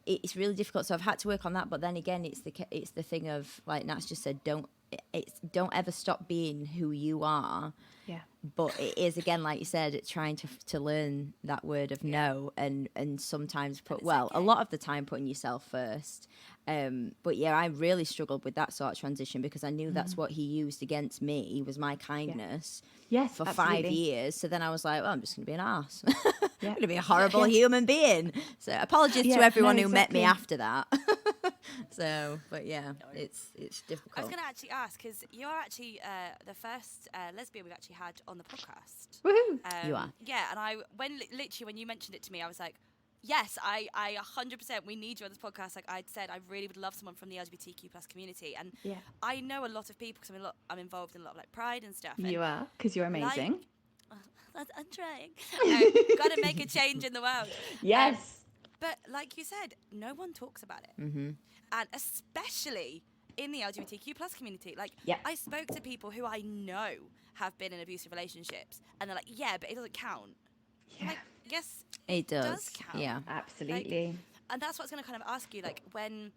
It's really difficult. So I've had to work on that. But then again, it's the thing of, like Nat's just said, don't ever stop being who you are. Yeah. But it is, again, like you said, it's trying to learn that word of no, and sometimes a lot of the time putting yourself first. But yeah, I really struggled with that sort of transition, because I knew that's what he used against me, was my kindness. Yes, For absolutely. 5 years. So then I was like, well, I'm just going to be an arse. I'm going to be a horrible human being. So apologies to everyone who met me after that. So, but yeah, it's difficult. I was going to actually ask, because you're actually the first lesbian we've actually had on the podcast. Woohoo! You are. Yeah, and literally when you mentioned it to me, I was like, yes, I 100%, we need you on this podcast. Like I'd said, I really would love someone from the LGBTQ plus community. And I know a lot of people, because I'm involved in a lot of like Pride and stuff. And You are, because you're amazing. I'm trying. Got to make a change in the world. Yes. But like you said, no one talks about it. Mm-hmm. And especially in the LGBTQ plus community. Like, I spoke to people who I know have been in abusive relationships, and they're like, yeah, but it doesn't count. Yeah. Like, yes, It does. count. Yeah. Absolutely. And that's what's going to kind of ask you, like, when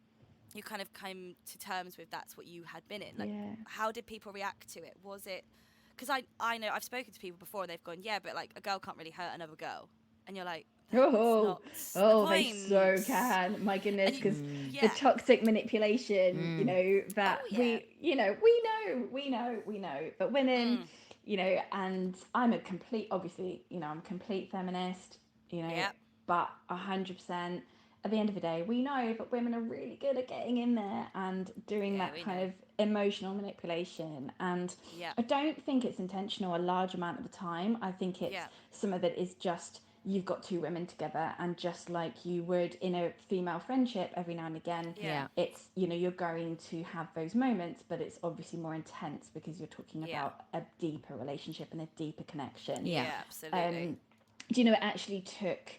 you kind of came to terms with that's what you had been in. Like, Yeah. how did people react to it? Was it because I know I've spoken to people before and they've gone, yeah, but like a girl can't really hurt another girl, and you're like, that's Oh, not the oh, they so point. can. My goodness, And you, because the yeah, toxic manipulation, that oh yeah, we know, but women, and I'm a complete, obviously, I'm a complete feminist, yeah, but 100%. At the end of the day, we know that women are really good at getting in there and doing yeah, that we kind know, of emotional manipulation. And yeah, I don't think it's intentional a large amount of the time. I think it's yeah, some of it is just you've got two women together, and just like you would in a female friendship every now and again, yeah, it's you're going to have those moments, but it's obviously more intense because you're talking yeah, about a deeper relationship and a deeper connection. Yeah. yeah, absolutely, Do it actually took,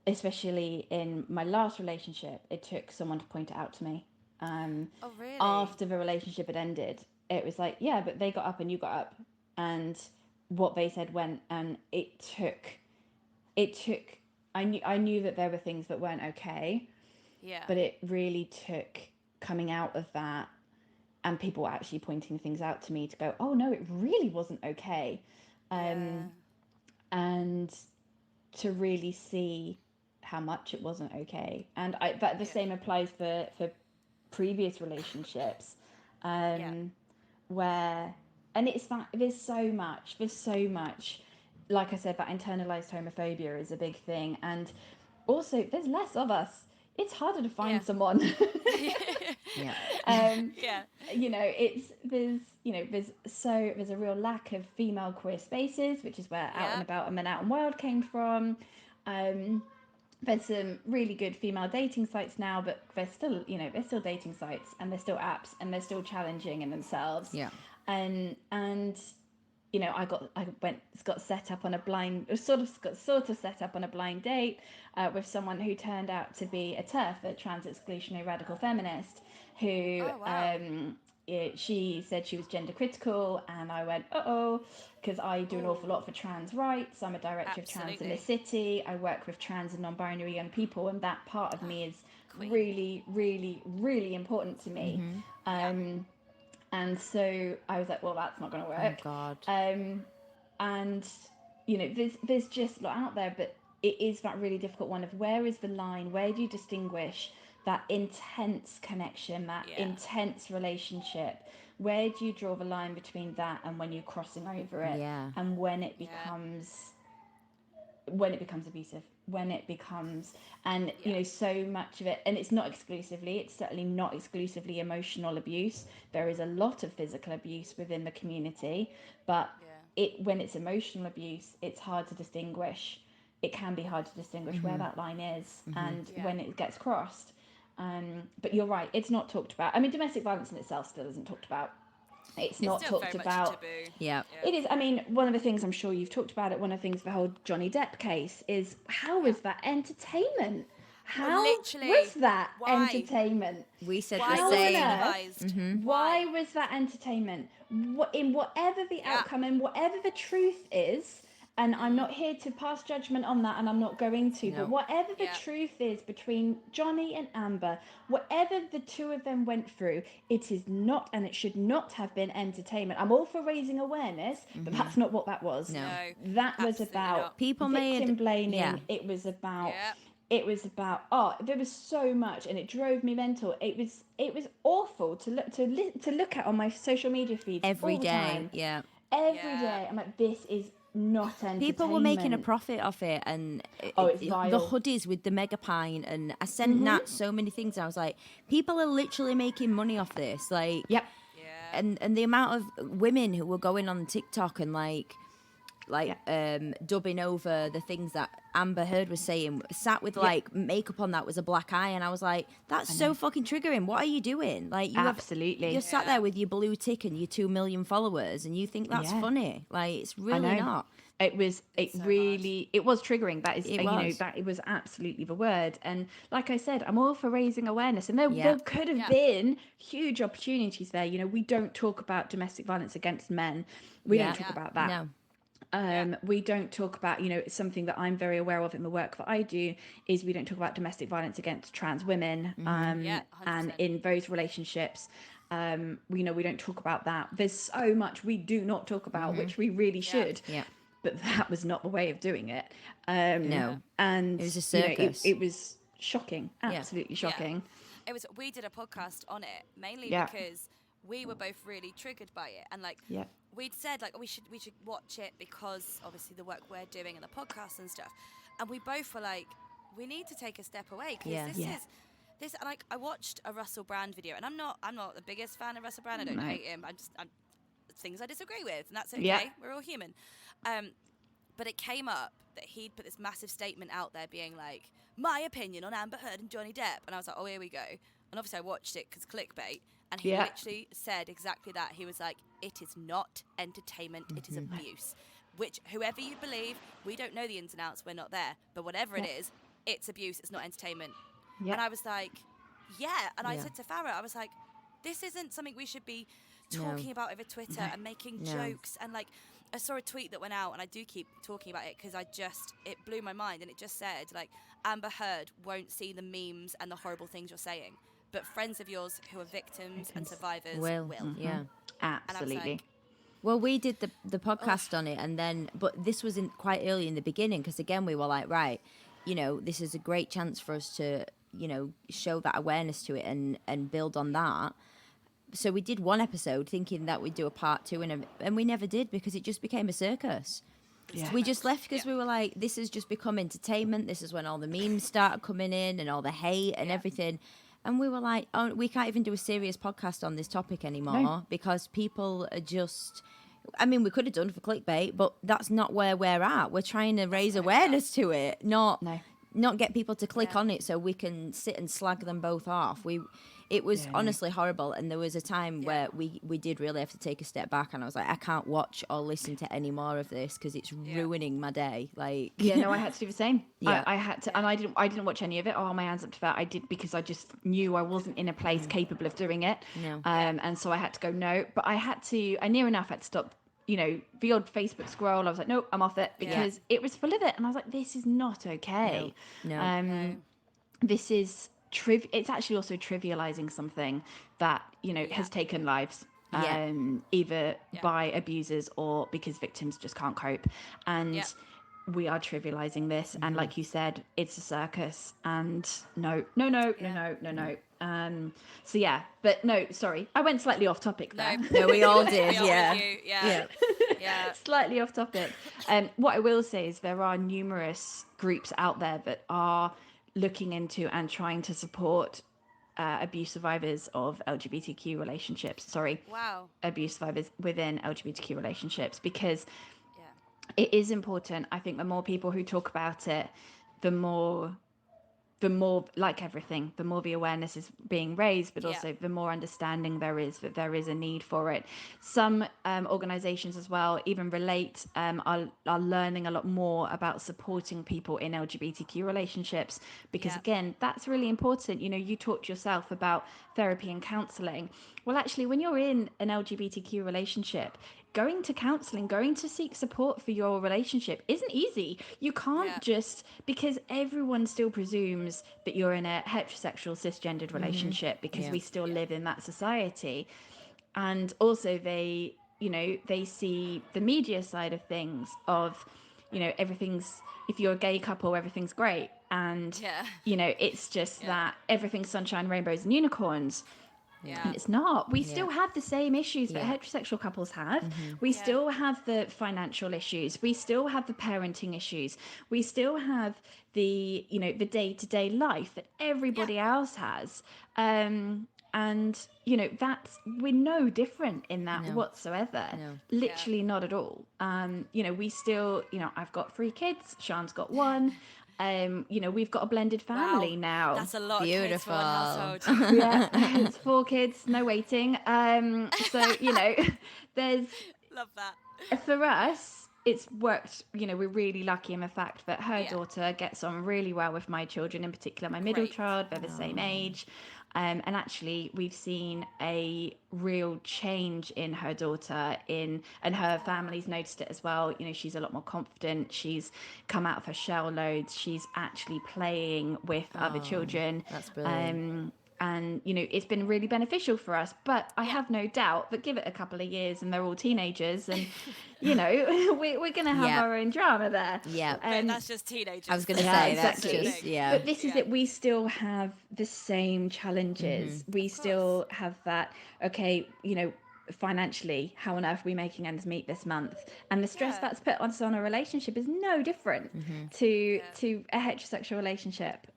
especially in my last relationship, it took someone to point it out to me. oh really, After the relationship had ended, it was like, yeah, but they got up and you got up, and what they said went, and it took. I knew that there were things that weren't okay, yeah, but it really took coming out of that and people actually pointing things out to me to go, oh no, it really wasn't okay, yeah, and to really see how much it wasn't okay. And that the yeah, same applies for previous relationships, yeah, where, and it's that there's so much, like I said, that internalized homophobia is a big thing, and also there's less of us. It's harder to yeah, find someone. Yeah. yeah, It's there's a real lack of female queer spaces, which is where Out yeah, and About and Men Out and Wild came from. There's some really good female dating sites now, but they're still dating sites, and they're still apps, and they're still challenging in themselves. Yeah. And got set up on a blind, sort of set up on a blind date with someone who turned out to be a TERF, a trans exclusionary radical feminist, who oh wow, she said she was gender critical, and I went, because I do an awful oh, lot for trans rights. I'm a director of Trans in the absolutely, City. I work with trans and non-binary young people, and that part of me is queen, really, really, really important to me. yeah, And so I was like, well, that's not going to Oh work. God. And there's just a lot out there, but it is that really difficult one of where is the line? Where do you distinguish that intense connection, that yeah, intense relationship? Where do you draw the line between that and when you're crossing over it, Yeah. and yeah, when it becomes abusive, when it becomes, and yeah, so much of it, and it's certainly not exclusively emotional abuse. There is a lot of physical abuse within the community, but yeah, when it's emotional abuse, it's hard to distinguish. It can be hard to distinguish where that line is and yeah. when it gets crossed. But you're right, it's not talked about. I mean, domestic violence in itself still isn't talked about. It's It's not still very talked much a about. taboo. Yeah. Yeah. It is. I mean, one of the things I'm sure you've talked about it. One of the things the whole Johnny Depp case is, how Yeah. was that entertainment? Oh, How literally. was that Why? entertainment? We said Why the How was it on same. earth? televised? Why was that entertainment? In whatever the Yeah. outcome and whatever the truth is, and I'm not here to pass judgment on that, and I'm not going to, but No. whatever the Yeah. truth is between Johnny and Amber, whatever the two of them went through, it is not, and it should not have been entertainment. I'm all for raising awareness, but that's not what that was. No. No. That was Absolutely about not. People victim made. blaming. Yeah. It was about Yeah. there was so much, and it drove me mental. It was awful to look at on my social media feeds Every all the day. time. Yeah. Every Yeah. day I'm like, this is not entertainment. People were making a profit off it, and It's the vile. hoodies with the mega pine, and I sent Nat so many things. And I was like, people are literally making money off this, like, Yep. Yeah. and the amount of women who were going on TikTok and like dubbing over the things that Amber Heard was saying, sat with like makeup on that was a black eye, and I was like, that's so fucking triggering. What are you doing? Like, Absolutely. you're sat Yeah. there with your blue tick and your 2 million followers, and you think that's Yeah. funny. Like, it's I really know. not. It was. It's so It was triggering. That is, It was. that it was absolutely the word. And like I said, I'm all for raising awareness. And there Yeah. could have Yeah. been huge opportunities there. We don't talk about domestic violence against men. We Yeah. don't talk Yeah. about that. No. We don't talk about, something that I'm very aware of in the work that I do is we don't talk about domestic violence against trans women. Yeah, And 100%. in those relationships, we don't talk about that. There's so much we do not talk about, which we really should. Yeah. But that was not the way of doing it. No. And It was a circus. it was shocking, absolutely shocking. We did a podcast on it mainly Yeah. because we were both really triggered by it, and like Yeah. we'd said like we should watch it because obviously the work we're doing and the podcast and stuff, and we both were like, we need to take a step away because Yeah. this Yeah. is this. Like I watched a Russell Brand video, and I'm not the biggest fan of Russell Brand. I don't No. hate him. I'm things I disagree with, and that's okay. Yeah. We're all human. But it came up that he'd put this massive statement out there being like, my opinion on Amber Heard and Johnny Depp. And I was like, oh, here we go. And obviously I watched it because clickbait. And he literally said exactly that. He was like, it is not entertainment, it is abuse. Which, whoever you believe, we don't know the ins and outs, we're not there. But whatever it is, it's abuse, it's not entertainment. Yeah. And I was like, yeah. And I Yeah. said to Farah, I was like, this isn't something we should be talking about over Twitter and making jokes. And like, I saw a tweet that went out, and I do keep talking about it because it blew my mind, and it just said like, Amber Heard won't see the memes and the horrible things you're saying, but friends of yours who are victims and survivors will. Yeah. Absolutely. like, Well, we did the podcast on it, and then, but this was quite early in the beginning because again we were like, right, this is a great chance for us to, show that awareness to it and build on that. So we did one episode thinking that we'd do a part 2, and we never did because it just became a circus. Yeah. We just left because we were like, this has just become entertainment. This is when all the memes started coming in and all the hate and everything. And we were like, oh, we can't even do a serious podcast on this topic anymore because people are just... I mean, we could have done for clickbait, but that's not where we're at. We're trying to raise awareness to it, not get people to click on it so we can sit and slag them both off. It was honestly horrible, and there was a time where we did really have to take a step back, and I was like, I can't watch or listen to any more of this because it's ruining my day. Like, I had to do the same. Yeah. I had to, and I didn't watch any of it. Oh, my hands up to that. I did because I just knew I wasn't in a place capable of doing it. No. And so I had to go no. But I near enough had to stop. The odd Facebook scroll. I was like, no, I'm off it because it was full of it, and I was like, this is not okay. No. This is it's actually also trivializing something that has taken lives. Either by abusers or because victims just can't cope, and we are trivializing this. And like you said, it's a circus, and no. So yeah, but no, sorry, I went slightly off topic there. No, we all did. We Yeah. all with you, yeah. Slightly off topic. What I will say is there are numerous groups out there that are looking into and trying to support abuse survivors of LGBTQ relationships. Wow. Abuse survivors within LGBTQ relationships, because it is important. I think the more people who talk about it, the more, like everything, the more the awareness is being raised, but also the more understanding there is that there is a need for it. Some organizations as well even relate, are learning a lot more about supporting people in LGBTQ relationships, because again, that's really important. You talked yourself about therapy and counseling. Well, actually, when you're in an LGBTQ relationship, going to counseling, going to seek support for your relationship isn't easy. You can't just, because everyone still presumes that you're in a heterosexual cisgendered relationship, because we still live in that society. And also they see the media side of things of, everything's, if you're a gay couple, everything's great. And, it's just that everything's sunshine, rainbows and unicorns. And it's not. We still have the same issues that heterosexual couples have. We still have the financial issues. We still have the parenting issues. We still have the, the day-to-day life that everybody else has. And, we're no different in that whatsoever. No. Literally not at all. We still, I've got 3 kids. Sean's got 1. We've got a blended family now. That's a lot of kids for one household. It's 4 kids, no waiting. So there's, Love that. for us, it's worked. We're really lucky in the fact that her daughter gets on really well with my children, in particular my middle child. They're the same age. And actually, we've seen a real change in her daughter, and her family's noticed it as well. You know, she's a lot more confident. She's come out of her shell loads. She's actually playing with other children. That's brilliant. And you know, it's been really beneficial for us. But I have no doubt that give it a couple of years and they're all teenagers, and you know, we're going to have Yeah. our own drama there. Yeah. But that's just teenagers. I was going to Yeah, say that's exactly. just yeah. But this is it. We still have the same challenges. We still have that. Okay, you know, financially, how on earth are we making ends meet this month? And the stress that's put on us on a relationship is no different to a heterosexual relationship.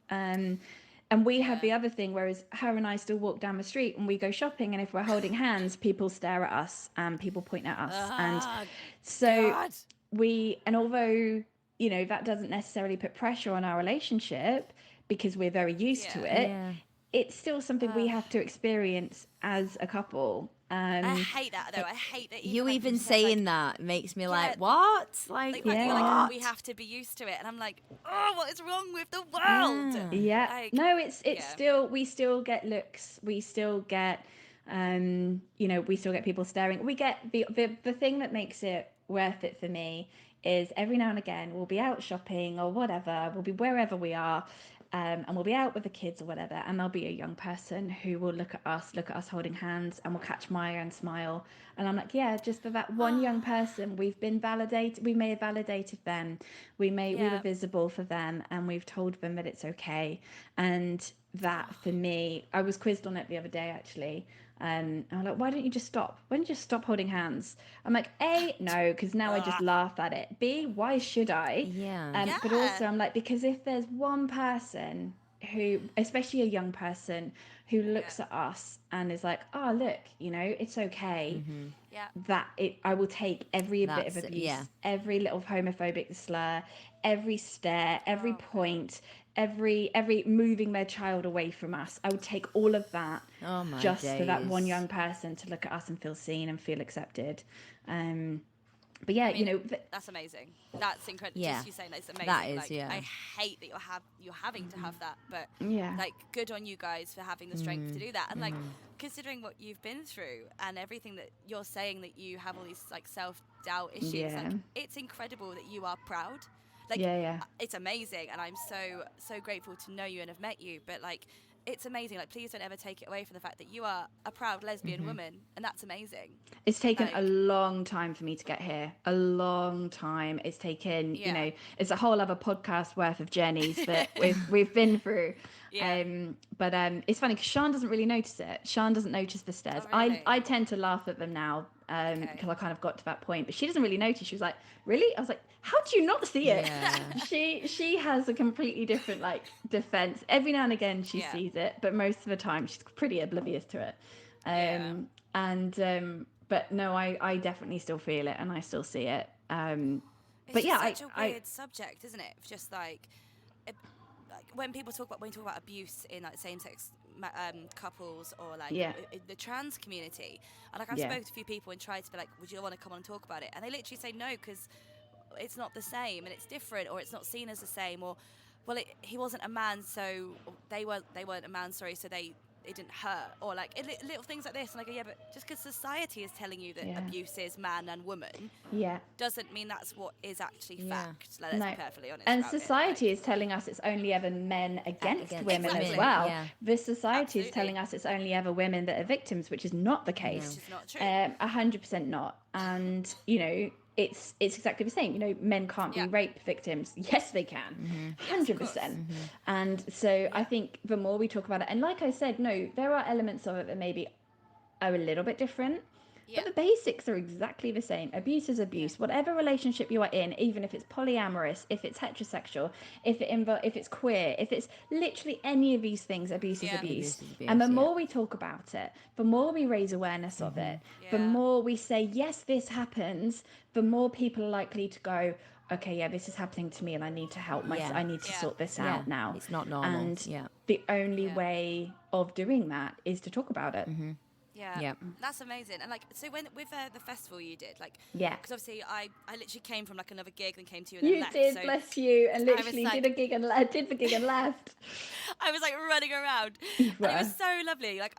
And we have the other thing, whereas her and I still walk down the street and we go shopping, and if we're holding hands, people stare at us and people point at us. And so and although, you know, that doesn't necessarily put pressure on our relationship because we're very used to it, it's still something we have to experience as a couple. I hate that though. I hate that. You like, even you said, saying like, that makes me like, what? Like, you're like, what? we have to be used to it, and I'm like, oh, what is wrong with the world? Yeah. Like, No, it's still, we still get looks. We still get, you know, we still get people staring. We get the thing that makes it worth it for me is every now and again we'll be out shopping or whatever. We'll be wherever we are. And we'll be out with the kids or whatever, and there'll be a young person who will look at us holding hands, and will catch my eye and smile. And I'm like, yeah, just for that one young person, we've been validated. We may have validated them. We were visible for them, and we've told them that it's okay. And that for me, I was quizzed on it the other day actually. And I'm like, why don't you just stop? Why don't you just stop holding hands? I'm like, A, no, because now I just laugh at it. B, why should I? Yeah. But also I'm like, because if there's one person who, especially a young person, who looks at us and is like, oh, look, you know, it's okay. I will take every bit of abuse, every little homophobic slur, every stare, every point, every moving their child away from us. I would take all of that just for that one young person to look at us and feel seen and feel accepted. But yeah, I mean, you know, that's amazing. That's incredible. Yeah. Just you saying that's amazing. That is, like, yeah. I hate that you're having to have that, but yeah, like, good on you guys for having the strength to do that. And like, considering what you've been through and everything that you're saying, that you have all these like self-doubt issues, like, it's incredible that you are proud. Like, it's amazing, and I'm so grateful to know you and have met you. But like, it's amazing. Like, please don't ever take it away from the fact that you are a proud lesbian woman, and that's amazing. It's taken a long time for me to get here. A long time. It's taken, you know, it's a whole other podcast worth of journeys that we've been through. But it's funny because Sean doesn't really notice it. Sean doesn't notice the stares. Oh, really? I tend to laugh at them now because I kind of got to that point. But she doesn't really notice. She was like, really? I was like, how do you not see it? Yeah. She has a completely different like defense. Every now and again she sees it, but most of the time she's pretty oblivious to it. But no, I definitely still feel it and I still see it. But yeah, such a weird subject, isn't it? Just like, when you talk about abuse in like same-sex couples or like the trans community, and like I've spoken to a few people and tried to be like, would you want to come on and talk about it? And they literally say no because it's not the same and it's different, or it's not seen as the same, or well, he wasn't a man, so they weren't a man, sorry, so it didn't hurt, or like little things like this. And I go, yeah, but just because society is telling you that abuse is man and woman, doesn't mean that's what is actually fact. Let's be perfectly honest. And about society it. is telling us it's only ever men against women as well. Yeah. This society is telling us it's only ever women that are victims, which is not the case. Which is not true. 100% not. And you know, it's exactly the same. You know, men can't be rape victims. Yes, they can. 100%. And so I think the more we talk about it, and like I said, no, there are elements of it that maybe are a little bit different. But the basics are exactly the same. Abuse is abuse. Whatever relationship you are in, even if it's polyamorous, if it's heterosexual, if it's queer, if it's literally any of these things, abuse is abuse. And the more we talk about it, the more we raise awareness of it, the more we say, yes, this happens, the more people are likely to go, okay, yeah, this is happening to me and I need to help myself. I need to sort this out now. It's not normal. And the only way of doing that is to talk about it. Yeah, Yep. that's amazing. And like, so when with the festival you did, like, Yeah. because obviously I literally came from like another gig and came to you and then You left. did, So bless you, and I was literally like, did a gig and did the gig and left. I was like running around, You and it were. was so lovely. Like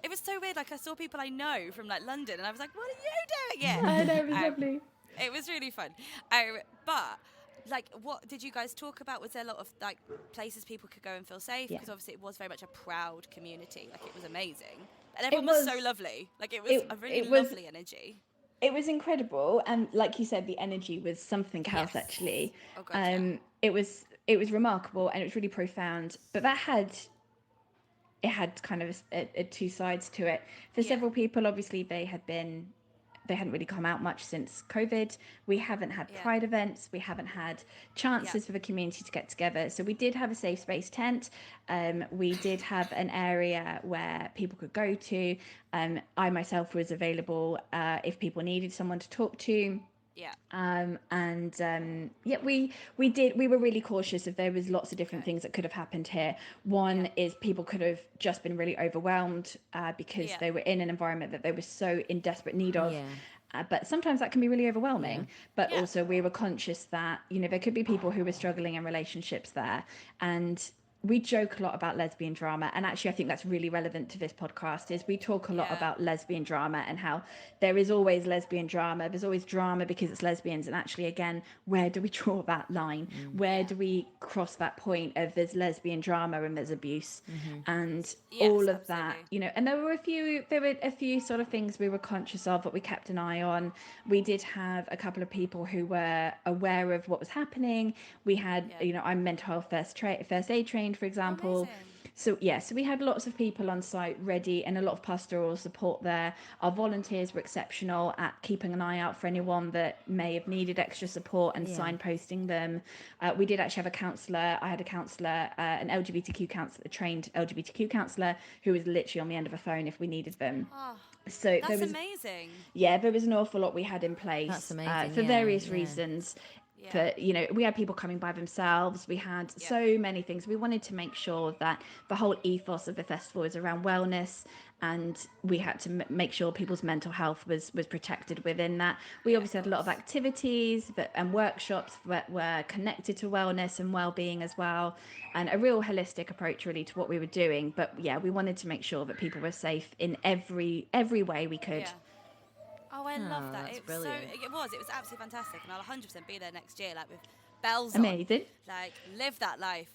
it was so weird. Like I saw people I know from like London, and I was like, what are you doing here? I know, it was lovely. It was really fun. But like, what did you guys talk about? Was there a lot of like places people could go and feel safe? Yeah. Because obviously it was very much a proud community. Like it was amazing, and It everyone was so was. lovely. Like it was a really It was. lovely energy. It was incredible, and like you said, the energy was something else. Yes. Actually, Oh god, yeah. it was remarkable, and it was really profound. But that had it had kind of a two sides to it. For Yeah. several people, obviously, they hadn't really come out much since COVID. We haven't had Yeah. pride events. We haven't had chances for the community to get together. So we did have a safe space tent. We did have an area where people could go to. I myself was available if people needed someone to talk to. Yeah. We were really cautious. If there was lots of different Okay. things that could have happened here. One is people could have just been really overwhelmed because Yeah. they were in an environment that they were so in desperate need of. Yeah. But sometimes that can be really overwhelming. Yeah. But Yeah. also we were conscious that, there could be people who were struggling in relationships there. And we joke a lot about lesbian drama, and actually I think that's really relevant to this podcast. Is we talk a lot Yeah. about lesbian drama and how there is always lesbian drama, there's always drama because it's lesbians, and actually again, where do we draw that line? Where do we cross that point of there's lesbian drama and there's abuse? And Yes, all of that, absolutely. and there were a few sort of things we were conscious of that we kept an eye on. We did have a couple of people who were aware of what was happening. We had Yeah. I'm mental health first aid trained, for example. Amazing. So we had lots of people on site ready, and a lot of pastoral support there. Our volunteers were exceptional at keeping an eye out for anyone that may have needed extra support and Yeah. signposting them. We did actually have a counsellor. I had a counsellor, an LGBTQ counsellor, a trained LGBTQ counsellor, who was literally on the end of a phone if we needed them. Oh, So that's there was amazing. there was an awful lot we had in place. That's amazing, For yeah, various yeah. reasons. Yeah. For we had people coming by themselves. We had so many things. We wanted to make sure that the whole ethos of the festival is around wellness, and we had to make sure people's mental health was protected within that. We obviously had a lot of activities and workshops that were connected to wellness and well-being as well, and a real holistic approach really to what we were doing. But we wanted to make sure that people were safe in every way we could. Yeah. Oh, I love that. that's It was brilliant. it was absolutely fantastic, and I'll 100% be there next year, like with bells Amazing. on, like live that life.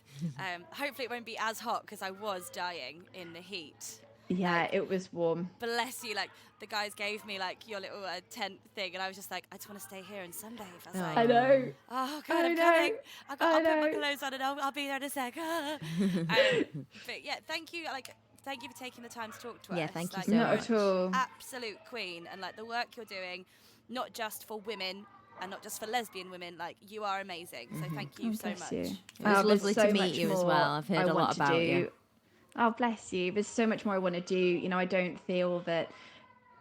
Hopefully it won't be as hot because I was dying in the heat. Yeah, it was warm. Bless you, like the guys gave me like your little tent thing, and I was just like, I just want to stay here and sunbathe. I was I like, know. oh god, I I'm know. coming. I'll put my know. clothes on and I'll be there in a sec. But yeah, thank you. Thank you for taking the time to talk to us. Yeah, thank you Like, so you're much. Not at all. an absolute queen, and like the work you're doing, not just for women and not just for lesbian women, like you are amazing. So thank you so Bless much. you. It was There's lovely to so meet much you as more well. I've heard I a lot want to about do. you. Oh, bless you. There's so much more I want to do. I don't feel that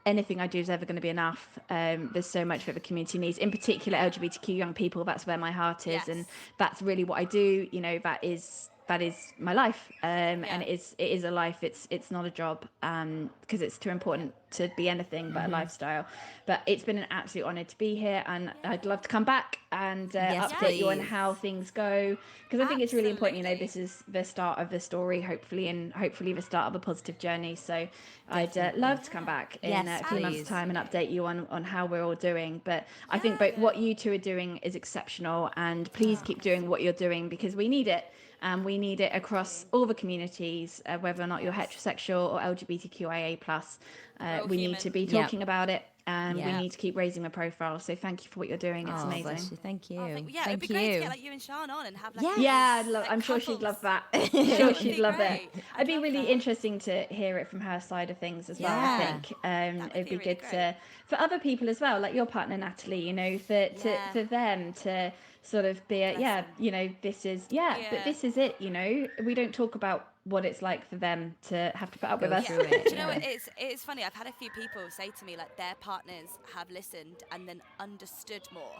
anything I do is ever going to be enough. There's so much that the community needs, in particular LGBTQ young people. That's where my heart is, Yes. and that's really what I do. That is my life, and it is a life. It's not a job, because it's too important to be anything but a lifestyle. But it's been an absolute honour to be here, and I'd love to come back and Yes, update you on please. how things go, because I think it's really important. Absolutely. This is the start of the story, hopefully the start of a positive journey. So I'd love to come back in Yes, a few months' please. time and update you on how we're all doing. But I think what you two are doing is exceptional, and please keep doing what you're doing, because we need it. We need it across all the communities, whether or not you're heterosexual or LGBTQIA+. We need human. to be Yep. talking about it, and we Yeah. need to keep raising the profile. So thank you for what you're doing. It's Oh, amazing. bless you. Thank you. Oh, it'd Thank be you. great to get like you and Sean on and have like Yes. Yeah, like, I'm sure she'd love couples. that. Yeah, Sure, it'd she'd be love great. it. I'd It'd be love really that. interesting to hear it from her side of things as well. I Yeah. think That would it'd be be really good great. for other people as well, like your partner Natalie. Yeah. For them to sort of be Bless them. this is Yeah. but this is it. We don't talk about what it's like for them to have to put up with Go us. through it. Do you know what? It's funny. I've had a few people say to me like their partners have listened and then understood more.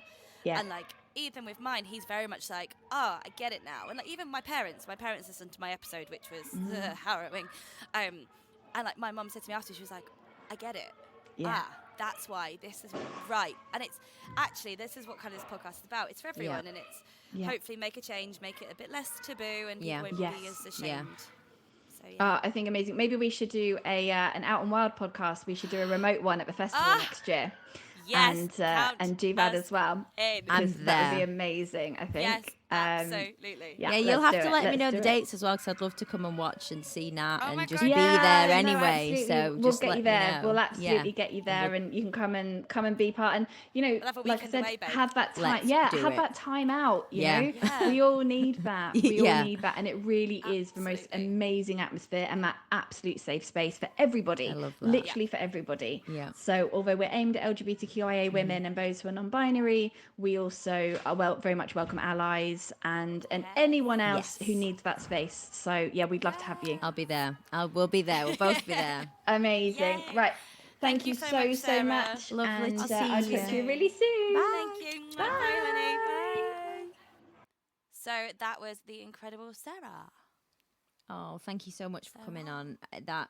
Yeah. And like even with mine, he's very much like, I get it now. And like even my parents listened to my episode, which was harrowing. And like my mum said to me after, she was like, I get it. Yeah. That's why this is right. And it's actually, this is what kind of this podcast is about. It's for everyone, and it's hopefully make a change, make it a bit less taboo, and people won't be as ashamed. So, I think amazing. Maybe we should do an Out and Wild podcast. We should do a remote one at the festival next year. yes, And do that as well. in. Because I'm that would be there. amazing, I think. Yes, absolutely. Yeah, you'll have to let me know the dates as well, because I'd love to come and watch and see Nat Oh my and just God. be Yeah, there no, anyway. So we'll just get let you me there. know. We'll absolutely Yeah. get you there, and you can come and be part. And you know, We'll have a like I weekend said, away, babe. have that time. Let's do Have it. that time out. You Yeah. know, Yeah. we all need that. We all Yeah. need that, and it really is the most Absolutely. amazing atmosphere and that absolute safe space for everybody. I love that. Literally for everybody. Yeah. So although we're aimed at LGBTQIA women and those who are non-binary, we also are very much welcome allies and anyone else who needs that space. So yeah, we'd love to have you. I'll be there. We'll be there. We'll both be there. Amazing. Yay. Right. Thank Thank you you so so, much, so Sarah. much. Lovely and to see I'll you. talk to you really soon. Thank you. Bye. Bye, honey. Bye. So that was the incredible Sarah. Oh, thank you so much for coming on. That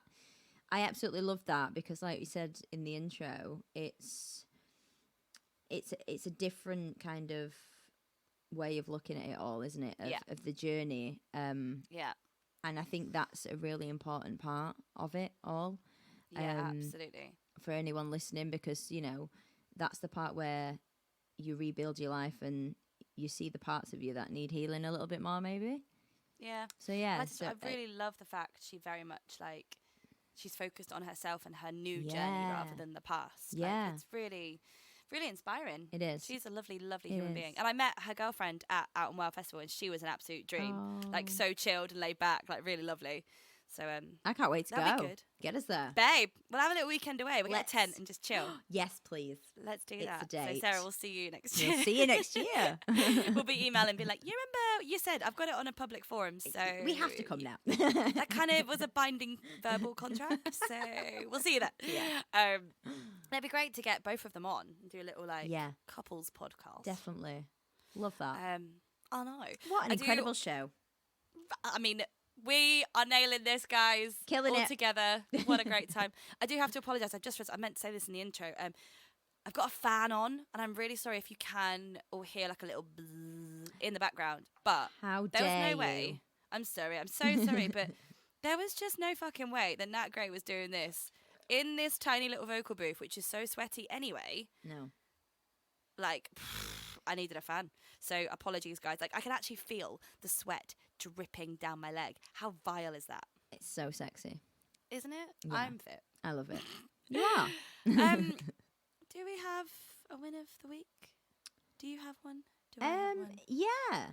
I absolutely love that, because, like you said in the intro, it's a different kind of way of looking at it all, isn't it? Of the journey. Yeah. And I think that's a really important part of it all. Yeah, absolutely. For anyone listening, because that's the part where you rebuild your life and you see the parts of you that need healing a little bit more, maybe. Yeah. So yeah, I really love the fact she very much she's focused on herself and her new journey rather than the past. Yeah. It's really, really inspiring. It is. She's a lovely, lovely It human is. being. And I met her girlfriend at Out and Wild Festival, and she was an absolute dream. Oh. Like so chilled and laid back, like really lovely. So I can't wait to that'd go. be good. Get us there. Babe, we'll have a little weekend away. We'll get a Let's. tent and just chill. Yes, please. Let's do It's that. a date. So Sarah, we'll see you next year. We'll see you next year. We'll be emailing and be like, you remember you said I've got it on a public forum, so We have to come now. that kind of was a binding verbal contract. So we'll see you then. Yeah. It'd be great to get both of them on and do a little Yeah. couples podcast. Definitely. Love that. I know. What an I do- incredible show. I mean, we are nailing this, guys. Killing all it. together. What a great time. I do have to apologise. I meant to say this in the intro. I've got a fan on, and I'm really sorry if you can or hear like a little bzzz in the background. But How there was dare no way. you. I'm sorry. I'm so sorry, but there was just no fucking way that Nat Gray was doing this in this tiny little vocal booth, which is so sweaty anyway. No. Like, I needed a fan. So apologies, guys. Like, I can actually feel the sweat dripping down my leg. How vile is that? It's so sexy. Isn't it? Yeah. I'm fit. I love it. You are. Do we have a win of the week? Do you have one? Do I have one? Yeah.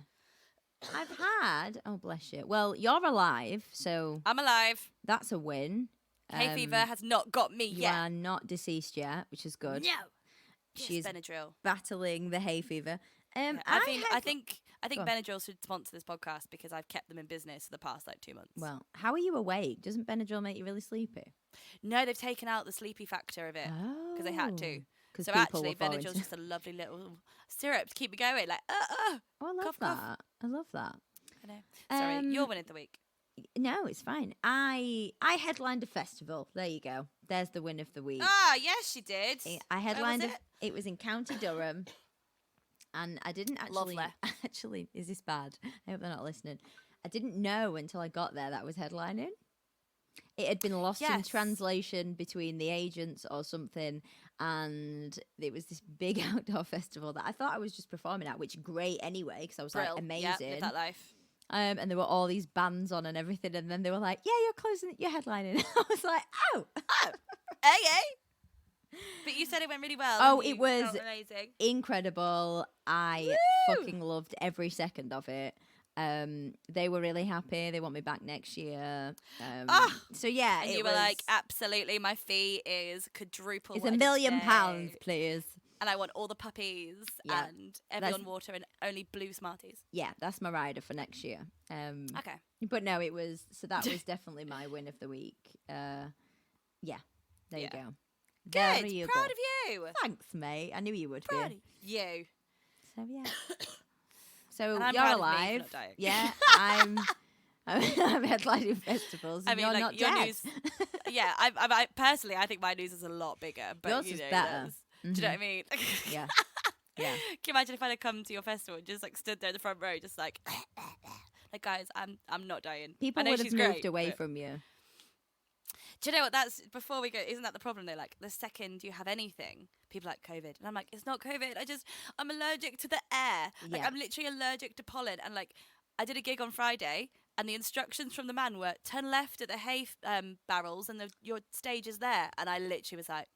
I've had. Oh, bless you. Well, you're alive, so I'm alive. that's a win. Hay fever has not got me You yet. are not deceased yet, which is good. No. She's Yes, Benadryl. battling the hay fever. Yeah, I think Go on. Benadryl should sponsor this podcast because I've kept them in business for the past 2 months. Well, how are you awake? Doesn't Benadryl make you really sleepy? No, they've taken out the sleepy factor of it because they had to. 'Cause So people actually, were falling Benadryl's to- just a lovely little syrup to keep me going. Like, Oh, I love cough, that. cough. I love that. I know. Sorry, Um, your win of the week. No, it's fine. I headlined a festival. There you go. There's the win of the week. Ah, yes, she did. I headlined. it? It was in County Durham, and I didn't actually. Lovely. Actually, is this bad? I hope they're not listening. I didn't know until I got there that was headlining. It had been lost in Yes. translation between the agents or something, and it was this big outdoor festival that I thought I was just performing at, which great anyway because I was like Brill. amazing. Yeah, live that life. And there were all these bands on and everything, and then they were like, "Yeah, you're headlining." I was like, "Oh, Hey. But you said it went really well. Oh, and it you was felt amazing. incredible!" I Woo! fucking loved every second of it. They were really happy. They want me back next year. So yeah, And it you were was, like, absolutely, my fee is quadruple. "It's what I $1 did million, today. please." And I want all the puppies Yeah. and everyone water and only blue Smarties. Yeah, that's my rider for next year. Okay. But no, it was that was definitely my win of the week. Yeah, there you Yeah. go. Good. There you Proud go. of you. Thanks, mate. I knew you would Proud be. of you. So yeah. So And I'm you're proud of me for alive. not dying. Yeah, I'm headlining festivals. I And mean, you're like not your dead. news. Yeah, I personally, I think my news is a lot bigger. But Yours you is know, better. that's- Do you know what I mean? Yeah. Yeah. Can you imagine if I'd have come to your festival and just like stood there in the front row, just like, like guys, I'm not dying. I People know would have she's moved great, away but- from you. Do you know what? That's before we go. Isn't that the problem though? Like the second you have anything, people are like COVID, and I'm like, it's not COVID. I'm allergic to the air. Like Yeah. I'm literally allergic to pollen. And like, I did a gig on Friday, and the instructions from the man were turn left at the hay barrels, and your stage is there. And I literally was like,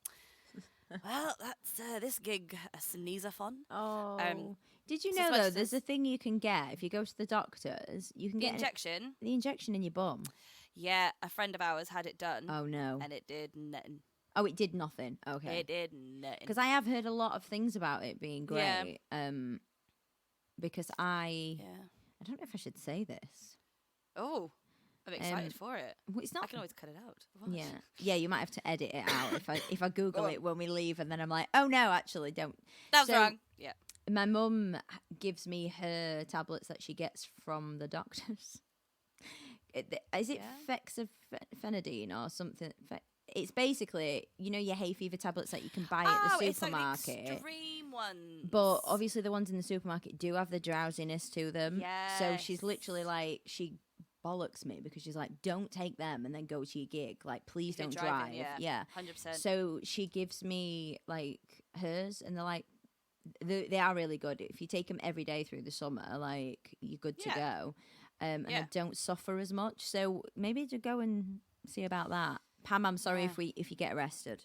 well, that's this gig a sneeze-a-thon. Oh. Did you so as know much though? as There's a it's- thing you can get if you go to the doctors. You can The get injection. the injection in your bum. Yeah, a friend of ours had it done, Oh no. and it did nothing. Oh, it did nothing. Okay. It did nothing. Because I have heard a lot of things about it being Yeah. great. Because I don't know if I should say this. Oh, I'm excited for it. Well, it's I not. can always cut it out. What? Yeah. You might have to edit it out if I Google on. it when we leave, and then I'm like, oh no, actually, don't. That was So- wrong. Yeah. My mum gives me her tablets that she gets from the doctors. Is it Yeah. fexofenadine or something? It's basically, your hay fever tablets that you can buy at the It's supermarket. like the extreme ones. But obviously, the ones in the supermarket do have the drowsiness to them. So she's literally Yes. like, she bollocks me because she's like, don't take them and then go to your gig. Like, please If you're don't driving, drive. yeah. 100%. So she gives me like hers, and they're like, they are really good. If you take them every day through the summer, like, you're good to go. And I Yeah. don't suffer as much. So maybe to go and see about that. Pam, I'm sorry Yeah. if you get arrested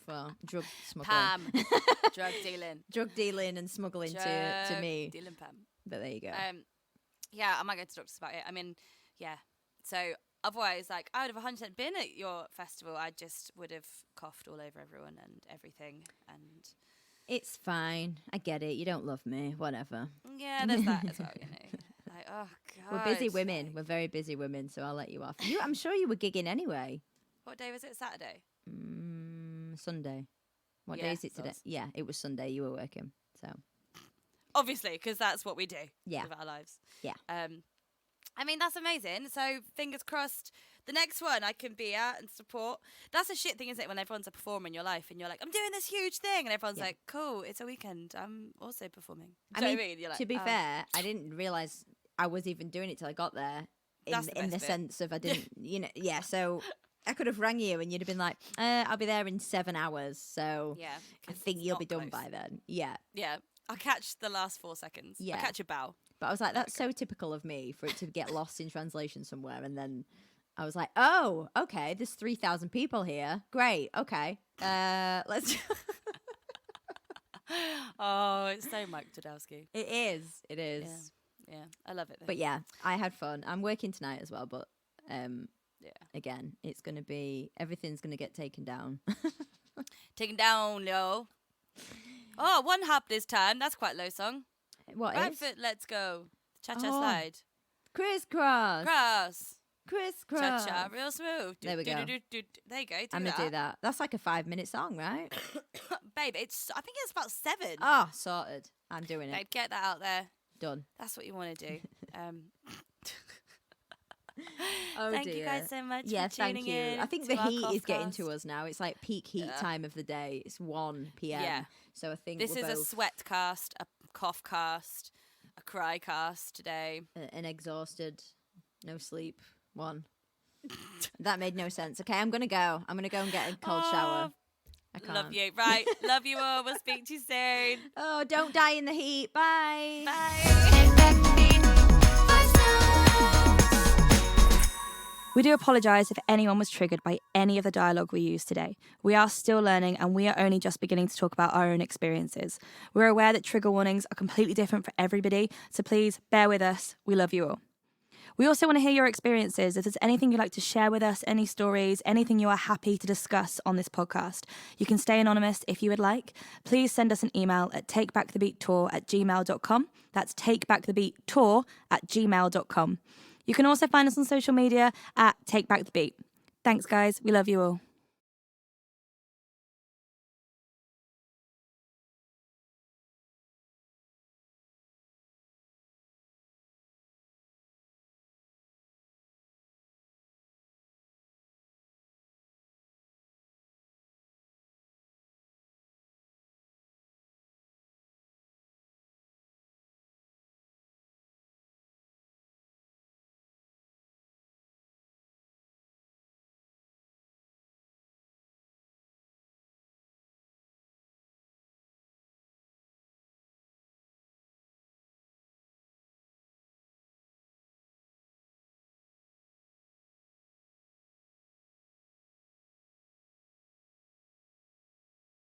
for drug smuggling, Pam. Drug dealing. drug dealing and smuggling to Drug me. Dealing Pam. But there you go. Yeah, I might go to doctors about it. I mean, yeah. So otherwise, like, I would have 100% been at your festival. I just would have coughed all over everyone and everything. And It's fine. I get it. You don't love me. Whatever. yeah, there's that as well, you know. Like, oh, God. We're busy women. like- We're very busy women, so I'll let you off. I'm sure you were gigging anyway. What day was it? Saturday? Sunday. What Yeah, day is it so today? it's- Yeah, it was Sunday. You were working. So, Obviously, because that's what we do Yeah. with our lives. Yeah. I mean, that's amazing. So, fingers crossed, the next one I can be at and support. That's a shit thing, isn't it? When everyone's a performer in your life and you're like, I'm doing this huge thing. And everyone's Yeah. like, cool, it's a weekend. I'm also performing. I Do you mean, know what I mean? You're like, to be oh. fair, I didn't realise I was even doing it till I got there. That's the In the best bit. sense of I didn't, yeah. So I could have rang you and you'd have been like, I'll be there in 7 hours. So Yeah. I 'cause think it's you'll not be done close. by then. Yeah. Yeah. I'll catch the last 4 seconds. Yeah. I'll catch a bow. But I was like, that's so typical of me for it to get lost in translation somewhere. And then I was like, oh, okay, there's 3,000 people here. Great. Okay. Let's. Oh, it's so Mike Jodowski. It is. It is. Yeah. I love it. Though. But yeah, I had fun. I'm working tonight as well. But yeah. again, it's going to be, everything's going to get taken down. Taking down, yo. Oh, one hop this time. That's quite a low song. What Right is? foot, let's go. Cha-cha Oh. slide. Crisscross. Cross. Crisscross. Cha-cha, real smooth. There we go. There you go. I'm going to do that. That's like a 5-minute song, right? Babe, I think it's about 7. Oh, sorted. I'm doing it. Babe, get that out there. Done. That's what you want to do. Oh, Thank dear. you guys so much Yeah, for tuning thank you. in. I think to the our heat is getting to Coughcast. us now. It's like peak heat Yeah. time of the day. It's 1 p.m. Yeah. So I think This we're is a both sweat cast, a cough cast, a cry cast today. an exhausted, no sleep one. That made no sense. Okay, I'm gonna go. I'm gonna go and get a cold shower. I can't. Love you. Right. Love you all. We'll speak to you soon. Oh, don't die in the heat. Bye. Bye. Take back the beat. Voice notes. We do apologise if anyone was triggered by any of the dialogue we used today. We are still learning and we are only just beginning to talk about our own experiences. We're aware that trigger warnings are completely different for everybody, so please bear with us. We love you all. We also want to hear your experiences. If there's anything you'd like to share with us, any stories, anything you are happy to discuss on this podcast, you can stay anonymous if you would like. Please send us an email at takebackthebeattour@gmail.com. That's takebackthebeattour@gmail.com. You can also find us on social media at takebackthebeat. Thanks, guys. We love you all.